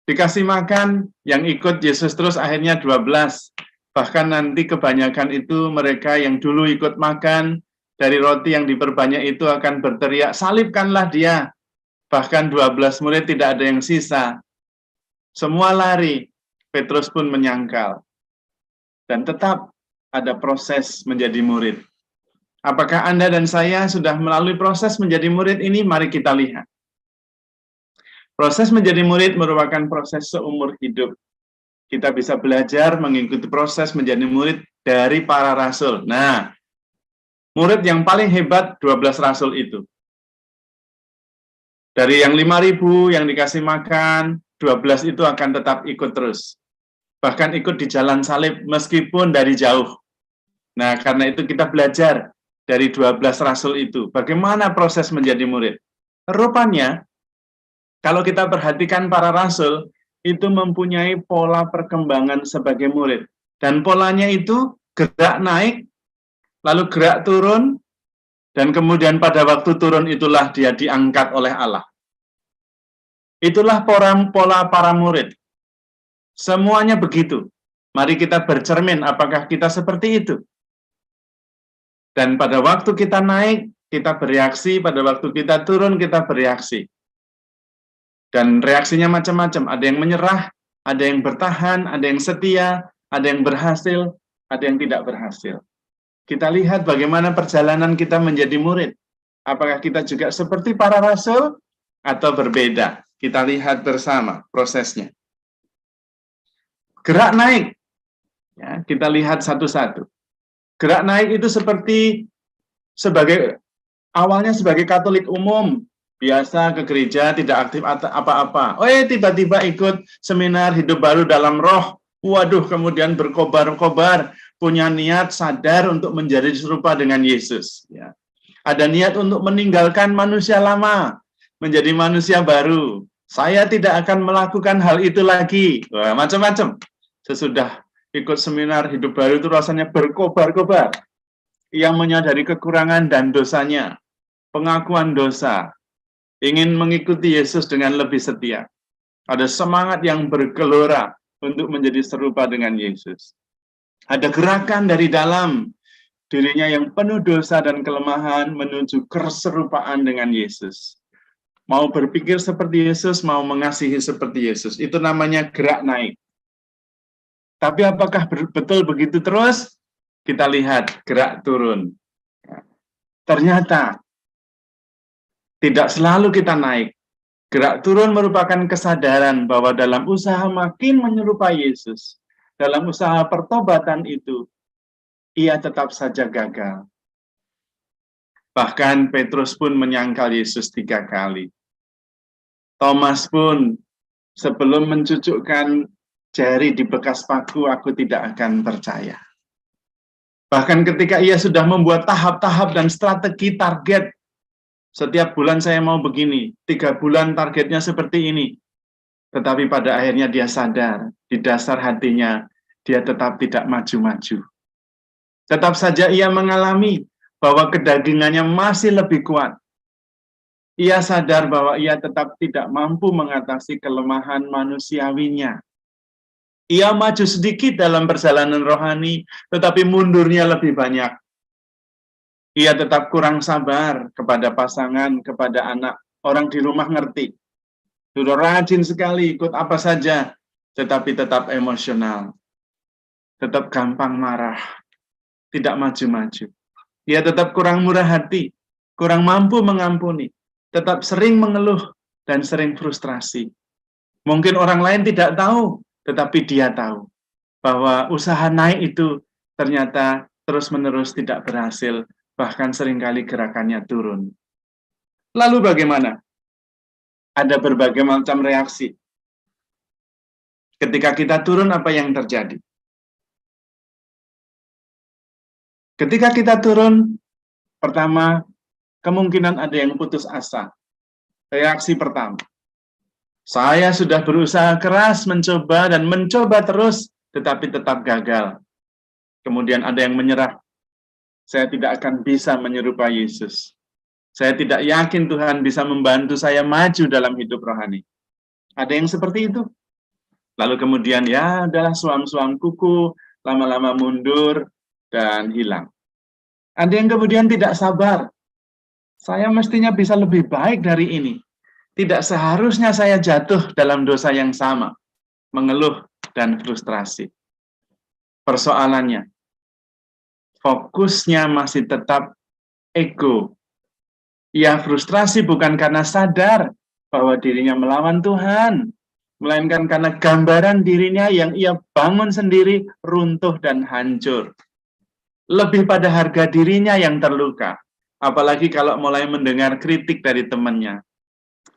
dikasih makan, yang ikut Yesus terus akhirnya 12. Bahkan nanti kebanyakan itu mereka yang dulu ikut makan, dari roti yang diperbanyak itu akan berteriak, salibkanlah dia. Bahkan 12 murid tidak ada yang sisa. Semua lari, Petrus pun menyangkal. Dan tetap ada proses menjadi murid. Apakah Anda dan saya sudah melalui proses menjadi murid ini? Mari kita lihat. Proses menjadi murid merupakan proses seumur hidup. Kita bisa belajar mengikuti proses menjadi murid dari para rasul. Nah, murid yang paling hebat 12 rasul itu. Dari yang 5.000 yang dikasih makan, 12 itu akan tetap ikut terus. Bahkan ikut di jalan salib meskipun dari jauh. Nah, karena itu kita belajar dari 12 rasul itu. Bagaimana proses menjadi murid? Rupanya, kalau kita perhatikan para rasul, itu mempunyai pola perkembangan sebagai murid. Dan polanya itu gerak naik, lalu gerak turun, dan kemudian pada waktu turun itulah dia diangkat oleh Allah. Itulah pola para murid. Semuanya begitu. Mari kita bercermin apakah kita seperti itu. Dan pada waktu kita naik, kita bereaksi, pada waktu kita turun, kita bereaksi. Dan reaksinya macam-macam, ada yang menyerah, ada yang bertahan, ada yang setia, ada yang berhasil, ada yang tidak berhasil. Kita lihat bagaimana perjalanan kita menjadi murid. Apakah kita juga seperti para rasul atau berbeda? Kita lihat bersama prosesnya. Gerak naik, ya, kita lihat satu-satu. Gerak naik itu seperti awalnya sebagai Katolik umum, biasa ke gereja, tidak aktif apa-apa. Tiba-tiba ikut seminar hidup baru dalam roh. Waduh, kemudian berkobar-kobar, punya niat sadar untuk menjadi serupa dengan Yesus. Ya. Ada niat untuk meninggalkan manusia lama, menjadi manusia baru. Saya tidak akan melakukan hal itu lagi. Wah, macam-macam. Sesudah ikut seminar hidup baru itu rasanya berkobar-kobar. Ia menyadari kekurangan dan dosanya, pengakuan dosa, ingin mengikuti Yesus dengan lebih setia. Ada semangat yang bergelora untuk menjadi serupa dengan Yesus. Ada gerakan dari dalam dirinya yang penuh dosa dan kelemahan menuju keserupaan dengan Yesus. Mau berpikir seperti Yesus, mau mengasihi seperti Yesus. Itu namanya gerak naik. Tapi apakah betul begitu terus? Kita lihat gerak turun. Ternyata tidak selalu kita naik. Gerak turun merupakan kesadaran bahwa dalam usaha makin menyerupai Yesus, dalam usaha pertobatan itu, ia tetap saja gagal. Bahkan Petrus pun menyangkal Yesus 3 kali. Thomas pun sebelum mencucukkan jari di bekas paku, aku tidak akan percaya. Bahkan ketika ia sudah membuat tahap-tahap dan strategi target Setiap bulan saya mau begini, 3 bulan targetnya seperti ini. Tetapi pada akhirnya dia sadar, di dasar hatinya, dia tetap tidak maju-maju. Tetap saja ia mengalami bahwa kedagingannya masih lebih kuat. Ia sadar bahwa ia tetap tidak mampu mengatasi kelemahan manusiawinya. Ia maju sedikit dalam perjalanan rohani, tetapi mundurnya lebih banyak. Ia tetap kurang sabar kepada pasangan, kepada anak. Orang di rumah ngerti. Sudah rajin sekali ikut apa saja, tetapi tetap emosional. Tetap gampang marah. Tidak maju-maju. Ia tetap kurang murah hati, kurang mampu mengampuni. Tetap sering mengeluh dan sering frustrasi. Mungkin orang lain tidak tahu, tetapi dia tahu bahwa usaha naik itu ternyata terus-menerus tidak berhasil, bahkan seringkali gerakannya turun. Lalu bagaimana? Ada berbagai macam reaksi. Ketika kita turun, apa yang terjadi? Ketika kita turun, pertama, kemungkinan ada yang putus asa. Reaksi pertama. Saya sudah berusaha keras mencoba dan mencoba terus, tetapi tetap gagal. Kemudian ada yang menyerah. Saya tidak akan bisa menyerupai Yesus. Saya tidak yakin Tuhan bisa membantu saya maju dalam hidup rohani. Ada yang seperti itu. Lalu kemudian ya adalah suam-suam kuku, lama-lama mundur, dan hilang. Ada yang kemudian tidak sabar. Saya mestinya bisa lebih baik dari ini. Tidak seharusnya saya jatuh dalam dosa yang sama. Mengeluh dan frustrasi. Persoalannya, fokusnya masih tetap ego. Ia frustrasi bukan karena sadar bahwa dirinya melawan Tuhan, melainkan karena gambaran dirinya yang ia bangun sendiri runtuh dan hancur. Lebih pada harga dirinya yang terluka. Apalagi kalau mulai mendengar kritik dari temannya.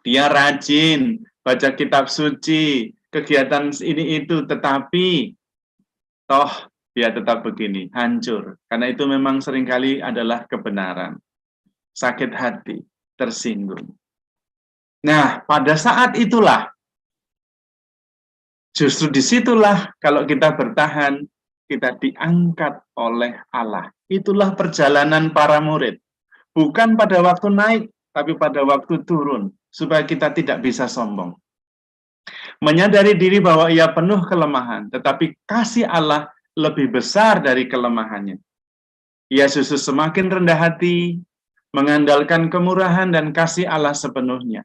Dia rajin baca kitab suci, kegiatan ini itu, tetapi toh dia tetap begini, hancur. Karena itu memang seringkali adalah kebenaran. Sakit hati, tersinggung. Nah, pada saat itulah, justru disitulah kalau kita bertahan, kita diangkat oleh Allah. Itulah perjalanan para murid. Bukan pada waktu naik, tapi pada waktu turun, supaya kita tidak bisa sombong. Menyadari diri bahwa ia penuh kelemahan, tetapi kasih Allah lebih besar dari kelemahannya. Ia justru semakin rendah hati, mengandalkan kemurahan dan kasih Allah sepenuhnya.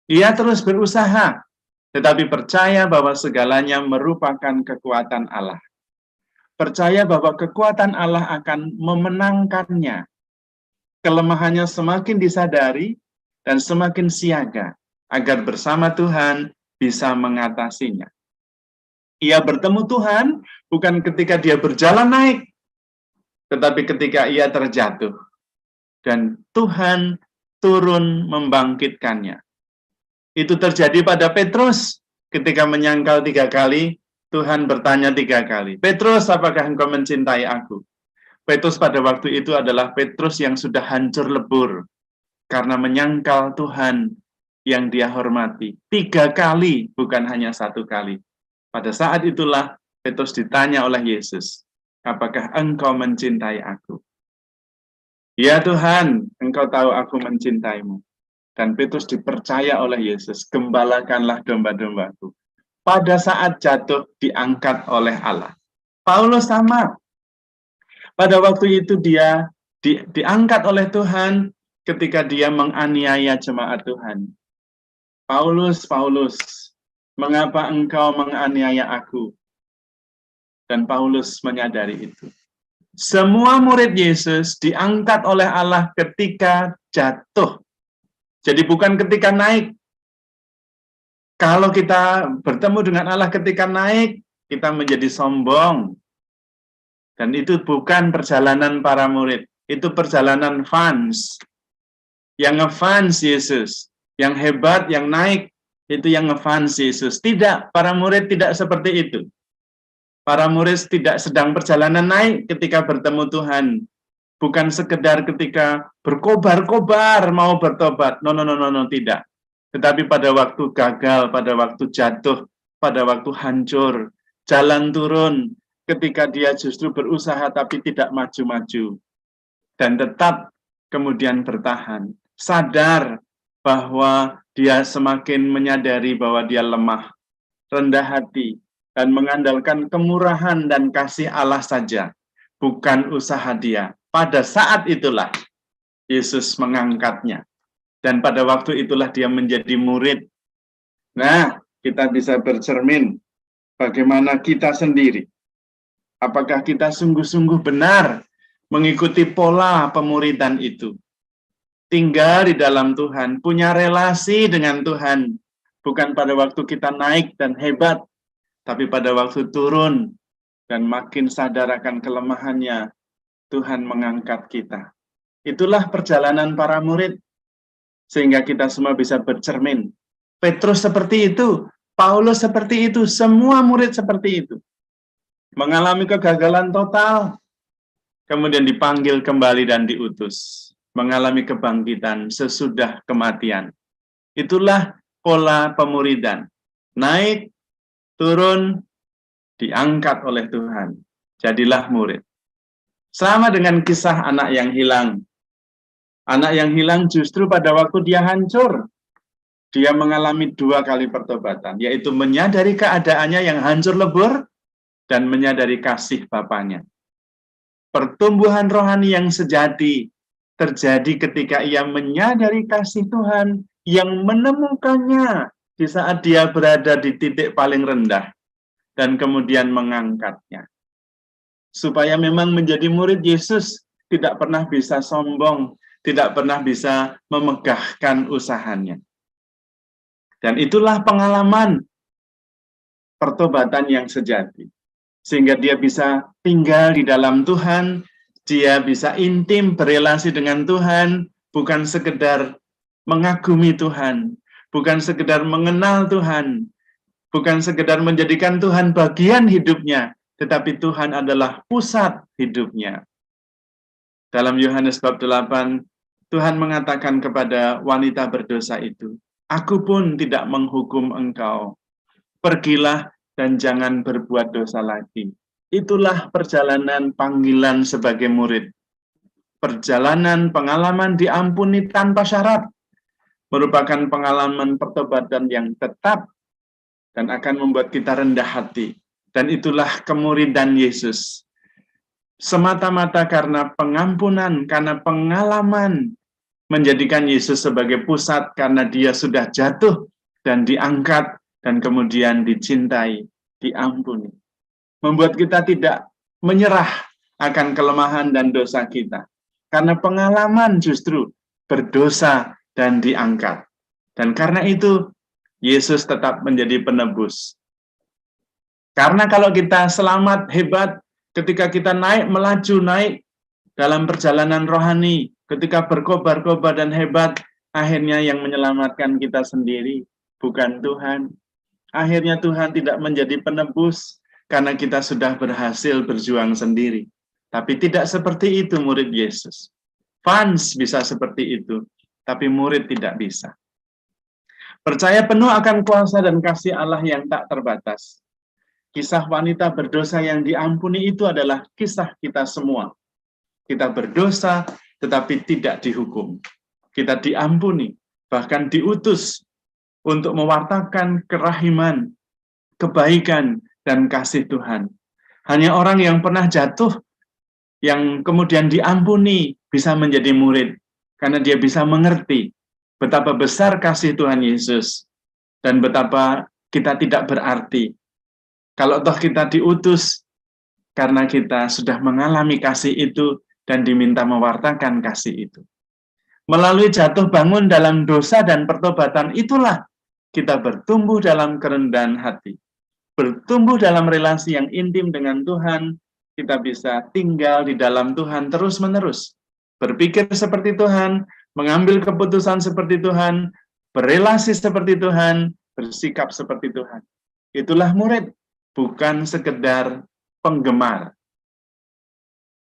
Ia terus berusaha, tetapi percaya bahwa segalanya merupakan kekuatan Allah. Percaya bahwa kekuatan Allah akan memenangkannya. Kelemahannya semakin disadari dan semakin siaga, agar bersama Tuhan bisa mengatasinya. Ia bertemu Tuhan bukan ketika dia berjalan naik, tetapi ketika ia terjatuh. Dan Tuhan turun membangkitkannya. Itu terjadi pada Petrus ketika menyangkal 3 kali, Tuhan bertanya 3 kali, Petrus, apakah engkau mencintai aku? Petrus pada waktu itu adalah Petrus yang sudah hancur lebur karena menyangkal Tuhan yang dia hormati. 3 kali, bukan hanya 1 kali. Pada saat itulah Petrus ditanya oleh Yesus, apakah engkau mencintai aku? Ya Tuhan, engkau tahu aku mencintaimu. Dan Petrus dipercaya oleh Yesus, gembalakanlah domba-dombaku. Pada saat jatuh diangkat oleh Allah. Paulus sama. Pada waktu itu dia diangkat oleh Tuhan ketika dia menganiaya jemaat Tuhan. Paulus, Paulus, mengapa engkau menganiaya aku? Dan Paulus menyadari itu. Semua murid Yesus diangkat oleh Allah ketika jatuh. Jadi bukan ketika naik. Kalau kita bertemu dengan Allah ketika naik, kita menjadi sombong. Dan itu bukan perjalanan para murid. Itu perjalanan fans. Yang ngefans Yesus. Yang hebat, yang naik, itu yang ngefans Yesus. Tidak, para murid tidak seperti itu. Para murid tidak sedang perjalanan naik ketika bertemu Tuhan. bukan sekedar ketika berkobar-kobar mau bertobat. No, tidak. Tetapi pada waktu gagal, pada waktu jatuh, pada waktu hancur, jalan turun, ketika dia justru berusaha tapi tidak maju-maju. Dan tetap kemudian bertahan. Sadar bahwa dia semakin menyadari bahwa dia lemah, rendah hati, dan mengandalkan kemurahan dan kasih Allah saja, bukan usaha dia. Pada saat itulah Yesus mengangkatnya. Dan pada waktu itulah dia menjadi murid. Nah, kita bisa bercermin bagaimana kita sendiri. Apakah kita sungguh-sungguh benar mengikuti pola pemuridan itu? Tinggal di dalam Tuhan, punya relasi dengan Tuhan. Bukan pada waktu kita naik dan hebat, tapi pada waktu turun dan makin sadar akan kelemahannya, Tuhan mengangkat kita. Itulah perjalanan para murid, sehingga kita semua bisa bercermin. Petrus seperti itu, Paulus seperti itu, semua murid seperti itu. Mengalami kegagalan total, kemudian dipanggil kembali dan diutus. Mengalami kebangkitan sesudah kematian. Itulah pola pemuridan. Naik, turun, diangkat oleh Tuhan. Jadilah murid. Sama dengan kisah anak yang hilang. Anak yang hilang justru pada waktu dia hancur. Dia mengalami 2 kali pertobatan, yaitu menyadari keadaannya yang hancur lebur dan menyadari kasih Bapaknya. Pertumbuhan rohani yang sejati terjadi ketika ia menyadari kasih Tuhan yang menemukannya di saat dia berada di titik paling rendah dan kemudian mengangkatnya. Supaya memang menjadi murid Yesus tidak pernah bisa sombong, tidak pernah bisa memegahkan usahanya. Dan itulah pengalaman pertobatan yang sejati. Sehingga dia bisa tinggal di dalam Tuhan, dia bisa intim berelasi dengan Tuhan, bukan sekedar mengagumi Tuhan, bukan sekedar mengenal Tuhan, bukan sekedar menjadikan Tuhan bagian hidupnya, tetapi Tuhan adalah pusat hidupnya. Dalam Yohanes bab 8, Tuhan mengatakan kepada wanita berdosa itu, "Aku pun tidak menghukum engkau. Pergilah dan jangan berbuat dosa lagi." Itulah perjalanan panggilan sebagai murid. Perjalanan pengalaman diampuni tanpa syarat. Merupakan pengalaman pertobatan yang tetap dan akan membuat kita rendah hati. Dan itulah kemuridan Yesus. Semata-mata karena pengampunan, karena pengalaman menjadikan Yesus sebagai pusat karena dia sudah jatuh dan diangkat dan kemudian dicintai, diampuni. Membuat kita tidak menyerah akan kelemahan dan dosa kita. Karena pengalaman justru berdosa dan diangkat. Dan karena itu, Yesus tetap menjadi penebus. Karena kalau kita selamat, hebat, ketika kita naik, melaju, naik dalam perjalanan rohani, ketika berkobar-kobar dan hebat, akhirnya yang menyelamatkan kita sendiri, bukan Tuhan. Akhirnya Tuhan tidak menjadi penebus, karena kita sudah berhasil berjuang sendiri. Tapi tidak seperti itu murid Yesus. Fans bisa seperti itu, tapi murid tidak bisa. Percaya penuh akan kuasa dan kasih Allah yang tak terbatas. Kisah wanita berdosa yang diampuni itu adalah kisah kita semua. Kita berdosa, tetapi tidak dihukum. Kita diampuni, bahkan diutus untuk mewartakan kerahiman, kebaikan, dan kasih Tuhan. Hanya orang yang pernah jatuh, yang kemudian diampuni, bisa menjadi murid. Karena dia bisa mengerti betapa besar kasih Tuhan Yesus. Dan betapa kita tidak berarti. Kalau toh kita diutus, karena kita sudah mengalami kasih itu, dan diminta mewartakan kasih itu. Melalui jatuh bangun dalam dosa dan pertobatan, itulah kita bertumbuh dalam kerendahan hati. Bertumbuh dalam relasi yang intim dengan Tuhan, kita bisa tinggal di dalam Tuhan terus-menerus. Berpikir seperti Tuhan, mengambil keputusan seperti Tuhan, berelasi seperti Tuhan, bersikap seperti Tuhan. Itulah murid, bukan sekedar penggemar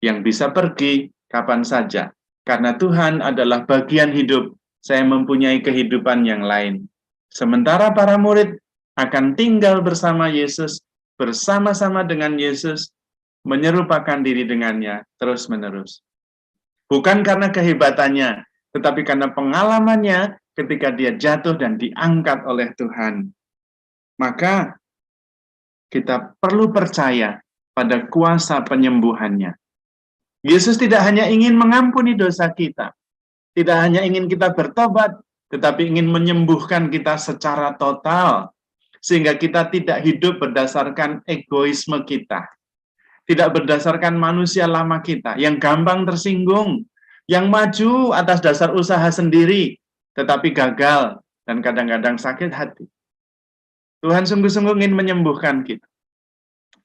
yang bisa pergi kapan saja. Karena Tuhan adalah bagian hidup, saya mempunyai kehidupan yang lain. Sementara para murid akan tinggal bersama Yesus, bersama-sama dengan Yesus, menyerupakan diri dengannya terus-menerus. Bukan karena kehebatannya, tetapi karena pengalamannya ketika dia jatuh dan diangkat oleh Tuhan. Maka kita perlu percaya pada kuasa penyembuhannya. Yesus tidak hanya ingin mengampuni dosa kita, tidak hanya ingin kita bertobat, tetapi ingin menyembuhkan kita secara total, sehingga kita tidak hidup berdasarkan egoisme kita, tidak berdasarkan manusia lama kita, yang gampang tersinggung, yang maju atas dasar usaha sendiri, tetapi gagal dan kadang-kadang sakit hati. Tuhan sungguh-sungguh ingin menyembuhkan kita.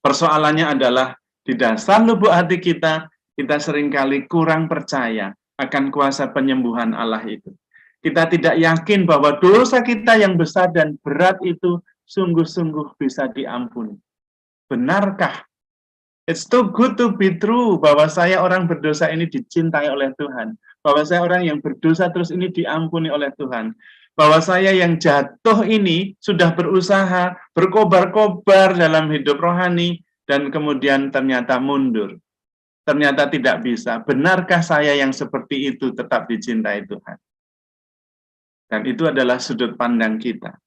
Persoalannya adalah di dasar lubuk hati kita seringkali kurang percaya akan kuasa penyembuhan Allah itu. Kita tidak yakin bahwa dosa kita yang besar dan berat itu sungguh-sungguh bisa diampuni. Benarkah? It's too good to be true bahwa saya orang berdosa ini dicintai oleh Tuhan. Bahwa saya orang yang berdosa terus ini diampuni oleh Tuhan. Bahwa saya yang jatuh ini sudah berusaha, berkobar-kobar dalam hidup rohani, dan kemudian ternyata mundur. Ternyata tidak bisa. Benarkah saya yang seperti itu tetap dicintai Tuhan? Dan itu adalah sudut pandang kita.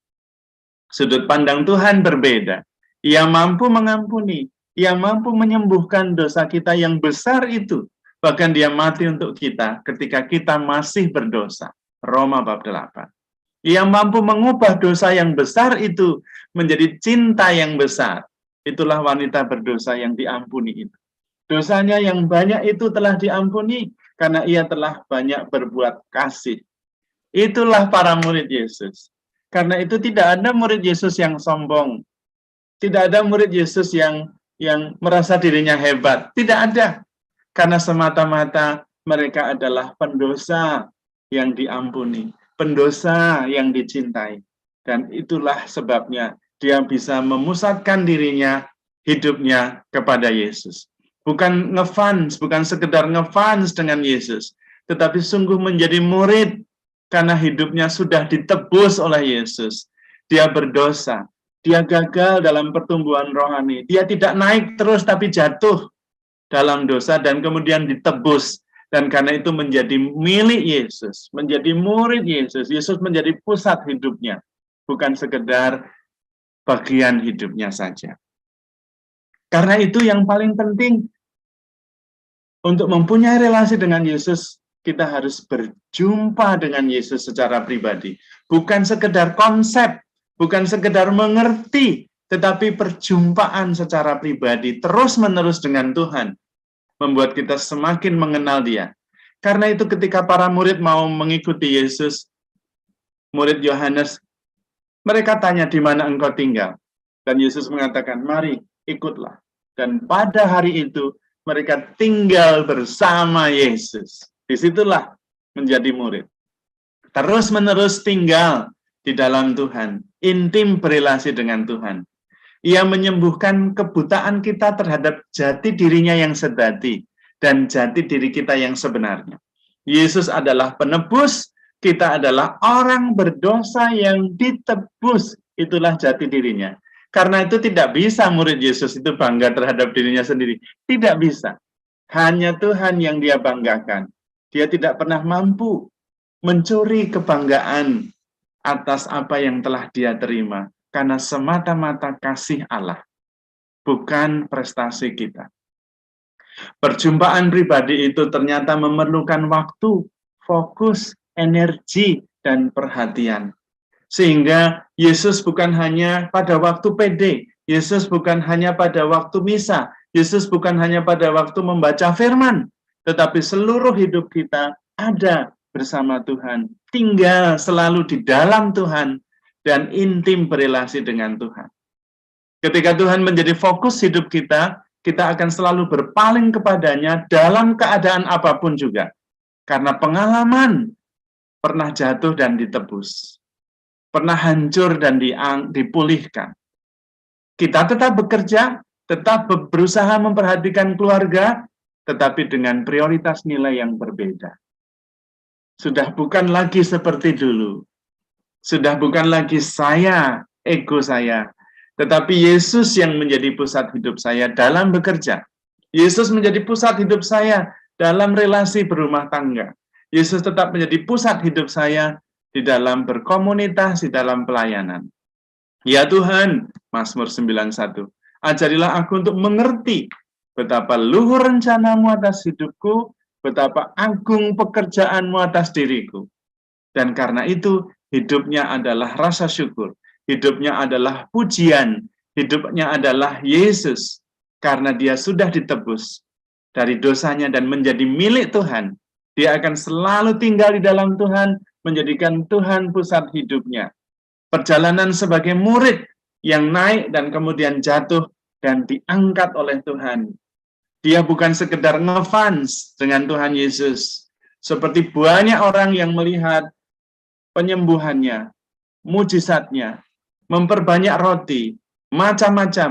Sudut pandang Tuhan berbeda. Ia mampu mengampuni, Ia mampu menyembuhkan dosa kita yang besar itu. Bahkan Dia mati untuk kita ketika kita masih berdosa. Roma bab 8. Ia mampu mengubah dosa yang besar itu menjadi cinta yang besar. Itulah wanita berdosa yang diampuni itu. Dosanya yang banyak itu telah diampuni karena ia telah banyak berbuat kasih. Itulah para murid Yesus. Karena itu tidak ada murid Yesus yang sombong. Tidak ada murid Yesus yang merasa dirinya hebat. Tidak ada. Karena semata-mata mereka adalah pendosa yang diampuni. Pendosa yang dicintai. Dan itulah sebabnya dia bisa memusatkan dirinya, hidupnya kepada Yesus. Bukan ngefans, bukan sekedar ngefans dengan Yesus, tetapi sungguh menjadi murid karena hidupnya sudah ditebus oleh Yesus. Dia berdosa, dia gagal dalam pertumbuhan rohani, dia tidak naik terus tapi jatuh dalam dosa dan kemudian ditebus. Dan karena itu menjadi milik Yesus, menjadi murid Yesus. Yesus menjadi pusat hidupnya, bukan sekedar bagian hidupnya saja. Karena itu yang paling penting, untuk mempunyai relasi dengan Yesus, kita harus berjumpa dengan Yesus secara pribadi. Bukan sekedar konsep, bukan sekedar mengerti, tetapi perjumpaan secara pribadi, terus-menerus dengan Tuhan, membuat kita semakin mengenal Dia. Karena itu ketika para murid mau mengikuti Yesus, murid Yohanes, mereka tanya, di mana engkau tinggal? Dan Yesus mengatakan, mari, ikutlah. Dan pada hari itu, mereka tinggal bersama Yesus. Disitulah menjadi murid. Terus-menerus tinggal di dalam Tuhan. Intim berelasi dengan Tuhan. Ia menyembuhkan kebutaan kita terhadap jati dirinya yang sejati. Dan jati diri kita yang sebenarnya. Yesus adalah penebus. Kita adalah orang berdosa yang ditebus. Itulah jati dirinya. Karena itu tidak bisa murid Yesus itu bangga terhadap dirinya sendiri. Tidak bisa. Hanya Tuhan yang dia banggakan. Dia tidak pernah mampu mencuri kebanggaan atas apa yang telah dia terima. Karena semata-mata kasih Allah. Bukan prestasi kita. Perjumpaan pribadi itu ternyata memerlukan waktu, fokus, energi, dan perhatian. Sehingga Yesus bukan hanya pada waktu PD, Yesus bukan hanya pada waktu misa, Yesus bukan hanya pada waktu membaca firman, tetapi seluruh hidup kita ada bersama Tuhan, tinggal selalu di dalam Tuhan, dan intim berelasi dengan Tuhan. Ketika Tuhan menjadi fokus hidup kita, kita akan selalu berpaling kepadanya dalam keadaan apapun juga. Karena pengalaman pernah jatuh dan ditebus. Pernah hancur dan dipulihkan. Kita tetap bekerja, tetap berusaha memperhatikan keluarga, tetapi dengan prioritas nilai yang berbeda. Sudah bukan lagi seperti dulu. Sudah bukan lagi saya, ego saya, tetapi Yesus yang menjadi pusat hidup saya dalam bekerja. Yesus menjadi pusat hidup saya dalam relasi berumah tangga. Yesus tetap menjadi pusat hidup saya di dalam berkomunitas, di dalam pelayanan. Ya Tuhan, Mazmur 91, ajarilah aku untuk mengerti betapa luhur rencanamu atas hidupku, betapa agung pekerjaanmu atas diriku. Dan karena itu, hidupnya adalah rasa syukur, hidupnya adalah pujian, hidupnya adalah Yesus, karena dia sudah ditebus dari dosanya dan menjadi milik Tuhan. Dia akan selalu tinggal di dalam Tuhan, menjadikan Tuhan pusat hidupnya. Perjalanan sebagai murid yang naik dan kemudian jatuh dan diangkat oleh Tuhan. Dia bukan sekedar ngefans dengan Tuhan Yesus. Seperti banyak orang yang melihat penyembuhannya, mujizatnya, memperbanyak roti, macam-macam,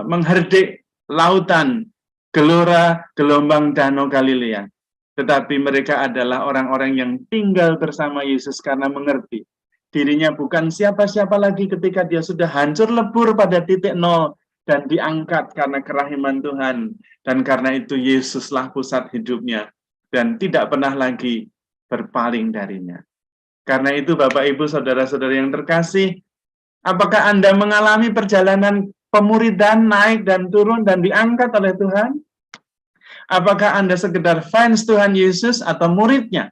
mengherdik lautan, gelora gelombang danau Galilea. Tetapi mereka adalah orang-orang yang tinggal bersama Yesus karena mengerti dirinya bukan siapa-siapa lagi ketika dia sudah hancur lebur pada titik nol dan diangkat karena kerahiman Tuhan. Dan karena itu Yesuslah pusat hidupnya dan tidak pernah lagi berpaling darinya. Karena itu Bapak, Ibu, Saudara-saudara yang terkasih, apakah Anda mengalami perjalanan pemuridan naik dan turun dan diangkat oleh Tuhan? Apakah Anda sekedar fans Tuhan Yesus atau muridnya?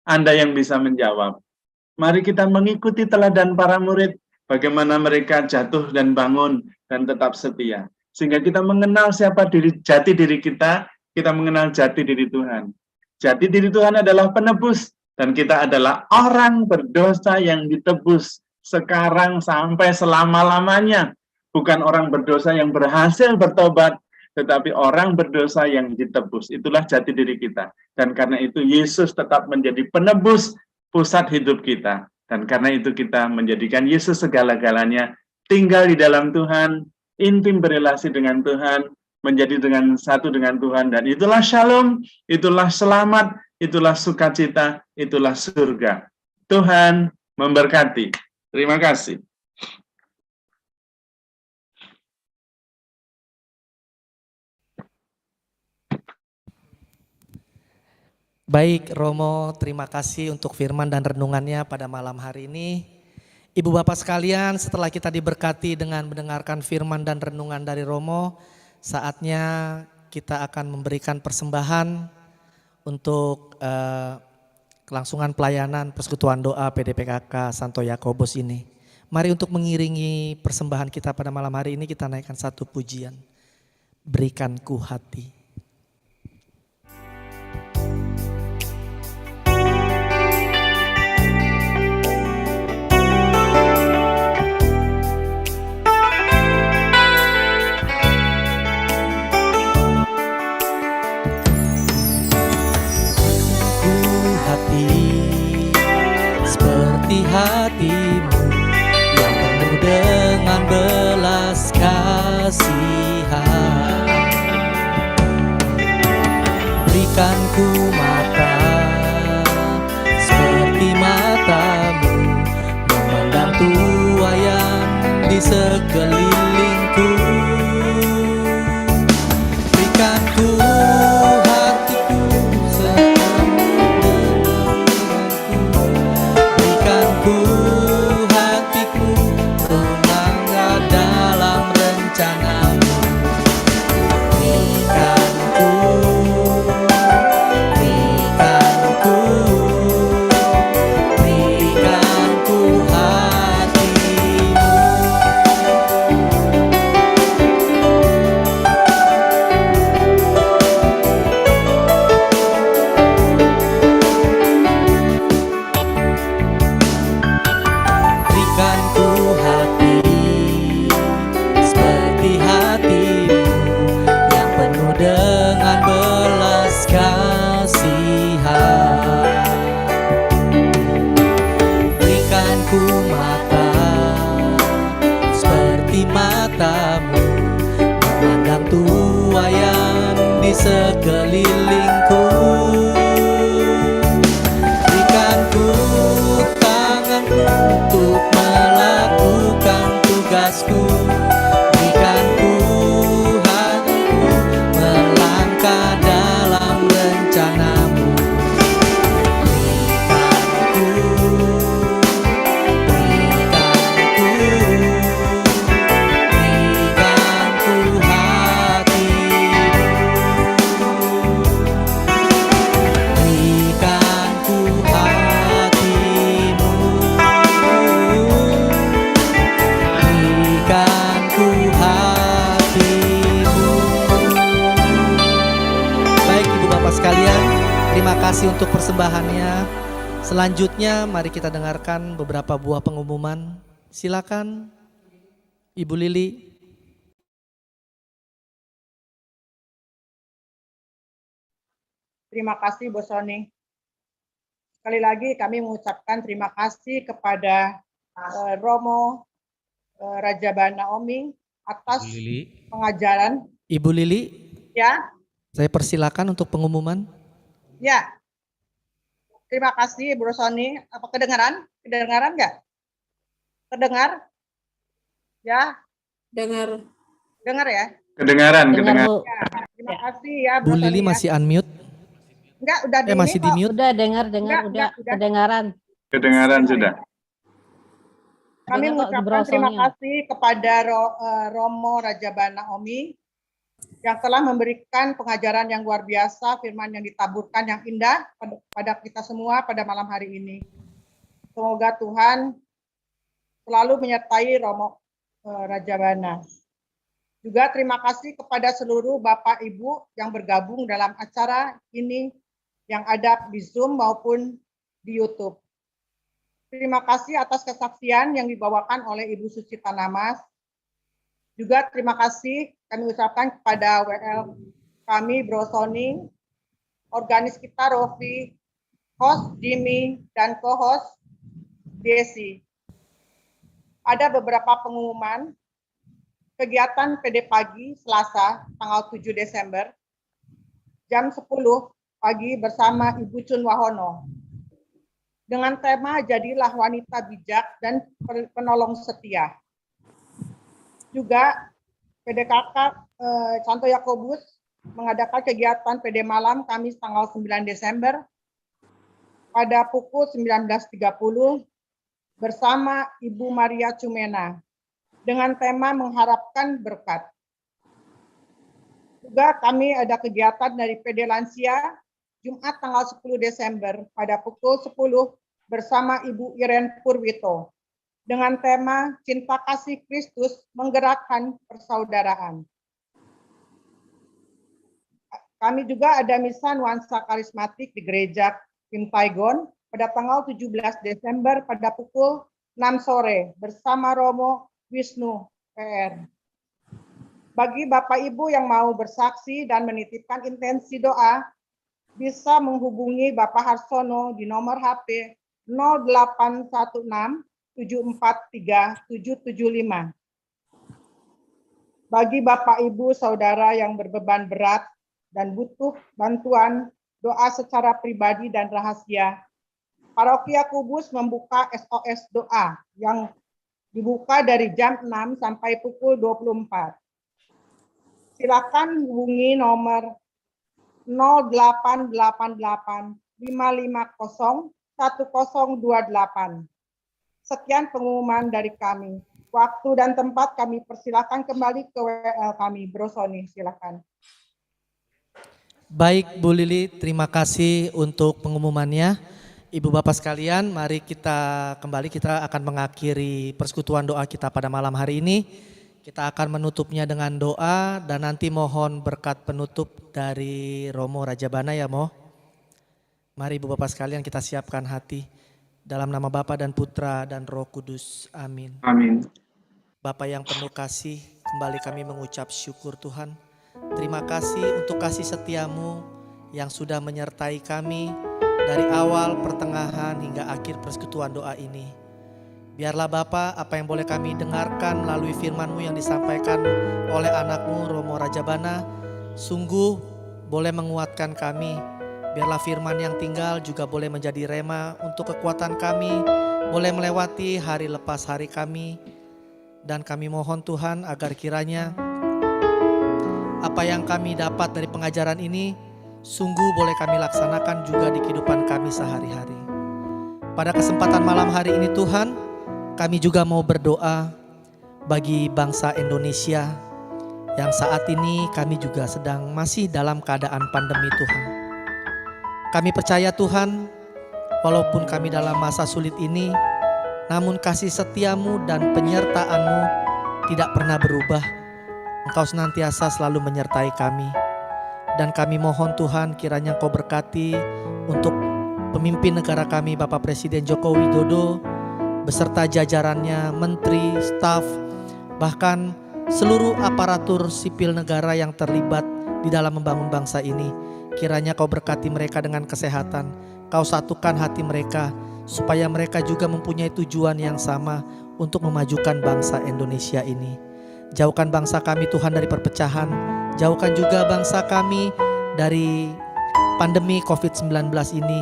Anda yang bisa menjawab. Mari kita mengikuti teladan para murid, bagaimana mereka jatuh dan bangun dan tetap setia. Sehingga kita mengenal siapa jati diri kita mengenal jati diri Tuhan. Jati diri Tuhan adalah penebus, dan kita adalah orang berdosa yang ditebus sekarang sampai selama-lamanya. Bukan orang berdosa yang berhasil bertobat, tetapi orang berdosa yang ditebus. Itulah jati diri kita. Dan karena itu Yesus tetap menjadi penebus pusat hidup kita. Dan karena itu kita menjadikan Yesus segala-galanya, tinggal di dalam Tuhan, intim berelasi dengan Tuhan, menjadi dengan satu dengan Tuhan. Dan itulah shalom, itulah selamat, itulah sukacita, itulah surga. Tuhan memberkati. Terima kasih. Baik, Romo, terima kasih untuk firman dan renungannya pada malam hari ini. Ibu Bapak sekalian, setelah kita diberkati dengan mendengarkan firman dan renungan dari Romo, saatnya kita akan memberikan persembahan untuk kelangsungan pelayanan persekutuan doa PDPKK Santo Yakobus ini. Mari untuk mengiringi persembahan kita pada malam hari ini kita naikkan satu pujian. Berikan ku hati. Seperti hatimu yang penuh dengan belas kasihan. Berikan ku mata seperti matamu, memandang tuayan di sekelilingku. Berikan ku untuk persembahannya. Selanjutnya mari kita dengarkan beberapa buah pengumuman. Silakan Ibu Lili. Terima kasih Bu Sony. Sekali lagi kami mengucapkan terima kasih kepada Romo Rajabana Oming atas pengajaran. Ibu Lili, Ya, saya persilakan untuk pengumuman. ya. Terima kasih Bu Sony. Apa kedengaran? Kedengaran nggak? Terdengar? Ya. Dengar. Dengar ya? Kedengaran, kedengaran. Bu. Ya, terima kasih ya Bu Sony Lili ya. masih unmute. Enggak, udah di Masih ini di kok. mute. Udah dengar, Enggak, udah udah. kedengaran. Kedengaran sudah. Kami Dengar kok mengucapkan Bro terima Sony. kasih kepada Romo Rajabana Oming yang telah memberikan pengajaran yang luar biasa, firman yang ditaburkan yang indah pada kita semua pada malam hari ini. Semoga Tuhan selalu menyertai Romo Rajabana. Juga terima kasih kepada seluruh Bapak Ibu yang bergabung dalam acara ini yang ada di Zoom maupun di YouTube. Terima kasih atas kesaksian yang dibawakan oleh Ibu Suci Tanamas. Juga terima kasih kami ucapkan kepada WL kami, Bro Sony, organis kita Rofi, host Jimmy, dan co-host Desi. Ada beberapa pengumuman kegiatan PD Pagi Selasa tanggal 7 Desember jam 10 pagi bersama Ibu Chun Wahono dengan tema Jadilah Wanita Bijak dan Penolong Setia. Juga PDKK Santo Yakobus mengadakan kegiatan PD Malam Kamis tanggal 9 Desember pada pukul 19.30 bersama Ibu Maria Cumena dengan tema Mengharapkan Berkat. Juga kami ada kegiatan dari PD Lansia Jumat tanggal 10 Desember pada pukul 10 bersama Ibu Iren Purwito dengan tema Cinta Kasih Kristus Menggerakkan Persaudaraan. Kami juga ada misa nuansa karismatik di Gereja Kim Taigon pada tanggal 17 Desember pada pukul 6 sore bersama Romo Wisnu PR. Bagi Bapak Ibu yang mau bersaksi dan menitipkan intensi doa, bisa menghubungi Bapak Harsono di nomor HP 0816 743 775. Bagi Bapak Ibu Saudara yang berbeban berat dan butuh bantuan doa secara pribadi dan rahasia, Paroki Yakobus membuka SOS doa yang dibuka dari jam 6 sampai pukul 24. Silakan hubungi nomor 0888 550 1028. Sekian pengumuman dari kami. Waktu dan tempat kami persilakan kembali ke WL kami. Bro Sony, silakan. Baik Bu Lili, terima kasih untuk pengumumannya. Ibu Bapak sekalian, mari kita kembali, kita akan mengakhiri persekutuan doa kita pada malam hari ini. Kita akan menutupnya dengan doa dan nanti mohon berkat penutup dari Romo Rajabana ya Mo. Mari Ibu Bapak sekalian kita siapkan hati. Dalam nama Bapa dan Putra dan Roh Kudus. Amin. Amin. Bapa yang penuh kasih, kembali kami mengucap syukur Tuhan. Terima kasih untuk kasih setiamu yang sudah menyertai kami dari awal, pertengahan, hingga akhir persekutuan doa ini. Biarlah Bapa, apa yang boleh kami dengarkan melalui firman-Mu yang disampaikan oleh anak-Mu Romo Rajabana, sungguh boleh menguatkan kami. Biarlah firman yang tinggal juga boleh menjadi rema untuk kekuatan kami, boleh melewati hari lepas hari kami. Dan kami mohon Tuhan agar kiranya apa yang kami dapat dari pengajaran ini sungguh boleh kami laksanakan juga di kehidupan kami sehari-hari. Pada kesempatan malam hari ini Tuhan, kami juga mau berdoa bagi bangsa Indonesia yang saat ini kami juga sedang masih dalam keadaan pandemi Tuhan. Kami percaya Tuhan, walaupun kami dalam masa sulit ini, namun kasih setiamu dan penyertaanmu tidak pernah berubah. Engkau senantiasa selalu menyertai kami. Dan kami mohon Tuhan kiranya Engkau berkati untuk pemimpin negara kami Bapak Presiden Joko Widodo beserta jajarannya, menteri, staf, bahkan seluruh aparatur sipil negara yang terlibat di dalam membangun bangsa ini. Kiranya Kau berkati mereka dengan kesehatan, Kau satukan hati mereka supaya mereka juga mempunyai tujuan yang sama untuk memajukan bangsa Indonesia ini. Jauhkan bangsa kami Tuhan dari perpecahan, jauhkan juga bangsa kami dari pandemi COVID-19 ini.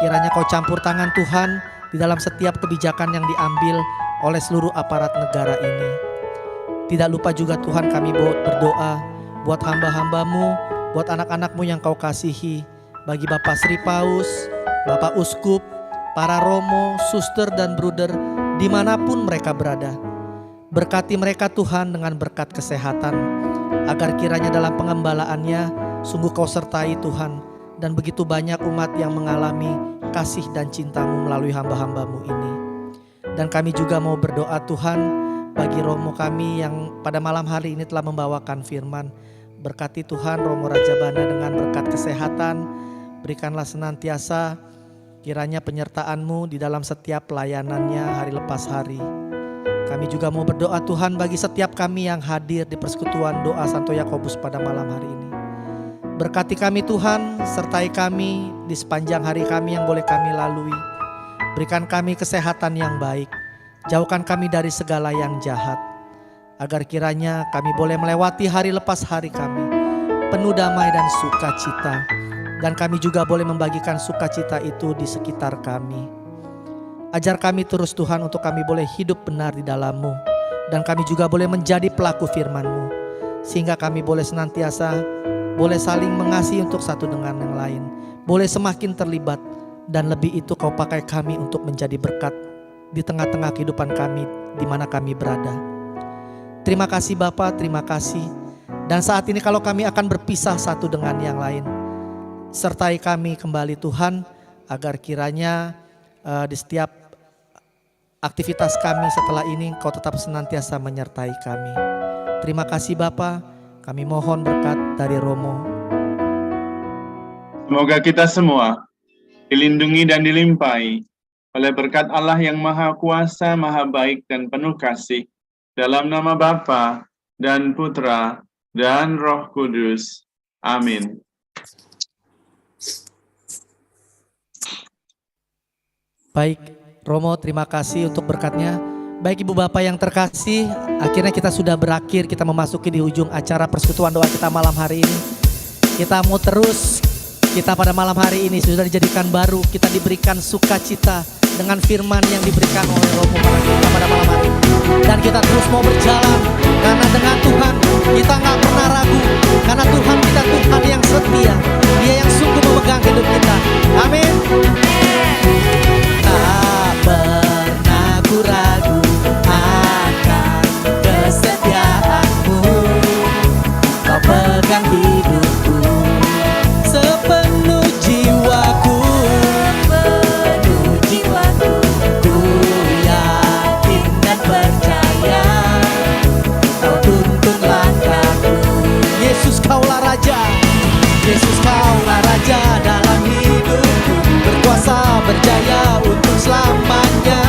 Kiranya Kau campur tangan Tuhan di dalam setiap kebijakan yang diambil oleh seluruh aparat negara ini. Tidak lupa juga Tuhan kami berdoa buat hamba-hambamu, buat anak-anakmu yang Kau kasihi, bagi Bapak Sri Paus, Bapak Uskup, para romo, suster dan bruder dimanapun mereka berada. Berkati mereka Tuhan dengan berkat kesehatan, agar kiranya dalam pengembalaannya sungguh Kau sertai Tuhan, dan begitu banyak umat yang mengalami kasih dan cinta-Mu melalui hamba-hamba-Mu ini. Dan kami juga mau berdoa Tuhan bagi romo kami yang pada malam hari ini telah membawakan firman. Berkati Tuhan Romo Rajabana dengan berkat kesehatan, berikanlah senantiasa kiranya penyertaan-Mu di dalam setiap pelayanannya hari lepas hari. Kami juga mau berdoa Tuhan bagi setiap kami yang hadir di persekutuan doa Santo Yakobus pada malam hari ini. Berkati kami Tuhan, sertai kami di sepanjang hari kami yang boleh kami lalui. Berikan kami kesehatan yang baik, jauhkan kami dari segala yang jahat, agar kiranya kami boleh melewati hari lepas hari kami penuh damai dan sukacita, dan kami juga boleh membagikan sukacita itu di sekitar kami. Ajar kami terus Tuhan untuk kami boleh hidup benar di dalam-Mu, dan kami juga boleh menjadi pelaku firman-Mu, sehingga kami boleh senantiasa boleh saling mengasihi untuk satu dengan yang lain, boleh semakin terlibat, dan lebih itu Kau pakai kami untuk menjadi berkat di tengah-tengah kehidupan kami di mana kami berada. Terima kasih Bapa, terima kasih. Dan saat ini kalau kami akan berpisah satu dengan yang lain, sertai kami kembali Tuhan, agar kiranya di setiap aktivitas kami setelah ini Kau tetap senantiasa menyertai kami. Terima kasih Bapa, kami mohon berkat dari Romo. Semoga kita semua dilindungi dan dilimpahi oleh berkat Allah yang Maha Kuasa, Maha Baik dan penuh kasih, dalam nama Bapa dan Putra dan Roh Kudus. Amin. Baik, Romo, terima kasih untuk berkatnya. Baik Ibu Bapak yang terkasih, akhirnya kita sudah berakhir, kita memasuki di ujung acara persekutuan doa kita malam hari ini. Kita mau terus, kita pada malam hari ini sudah dijadikan baru, kita diberikan sukacita dengan firman yang diberikan oleh Romo kita pada malam hari ini. Dan kita terus mau berjalan, karena dengan Tuhan kita gak pernah ragu, karena Tuhan kita Tuhan yang setia, Dia yang sungguh memegang hidup kita. Amin. Tak pernah ku ragu akan kesetiaan-Mu, Kau pegang hidupku sepenuh jiwaku, ku yakin dan percaya Kau tuntun langkahku. Yesus Kaulah Raja, Yesus Kaulah Raja dalam hidupku, berkuasa berjaya untuk selamanya.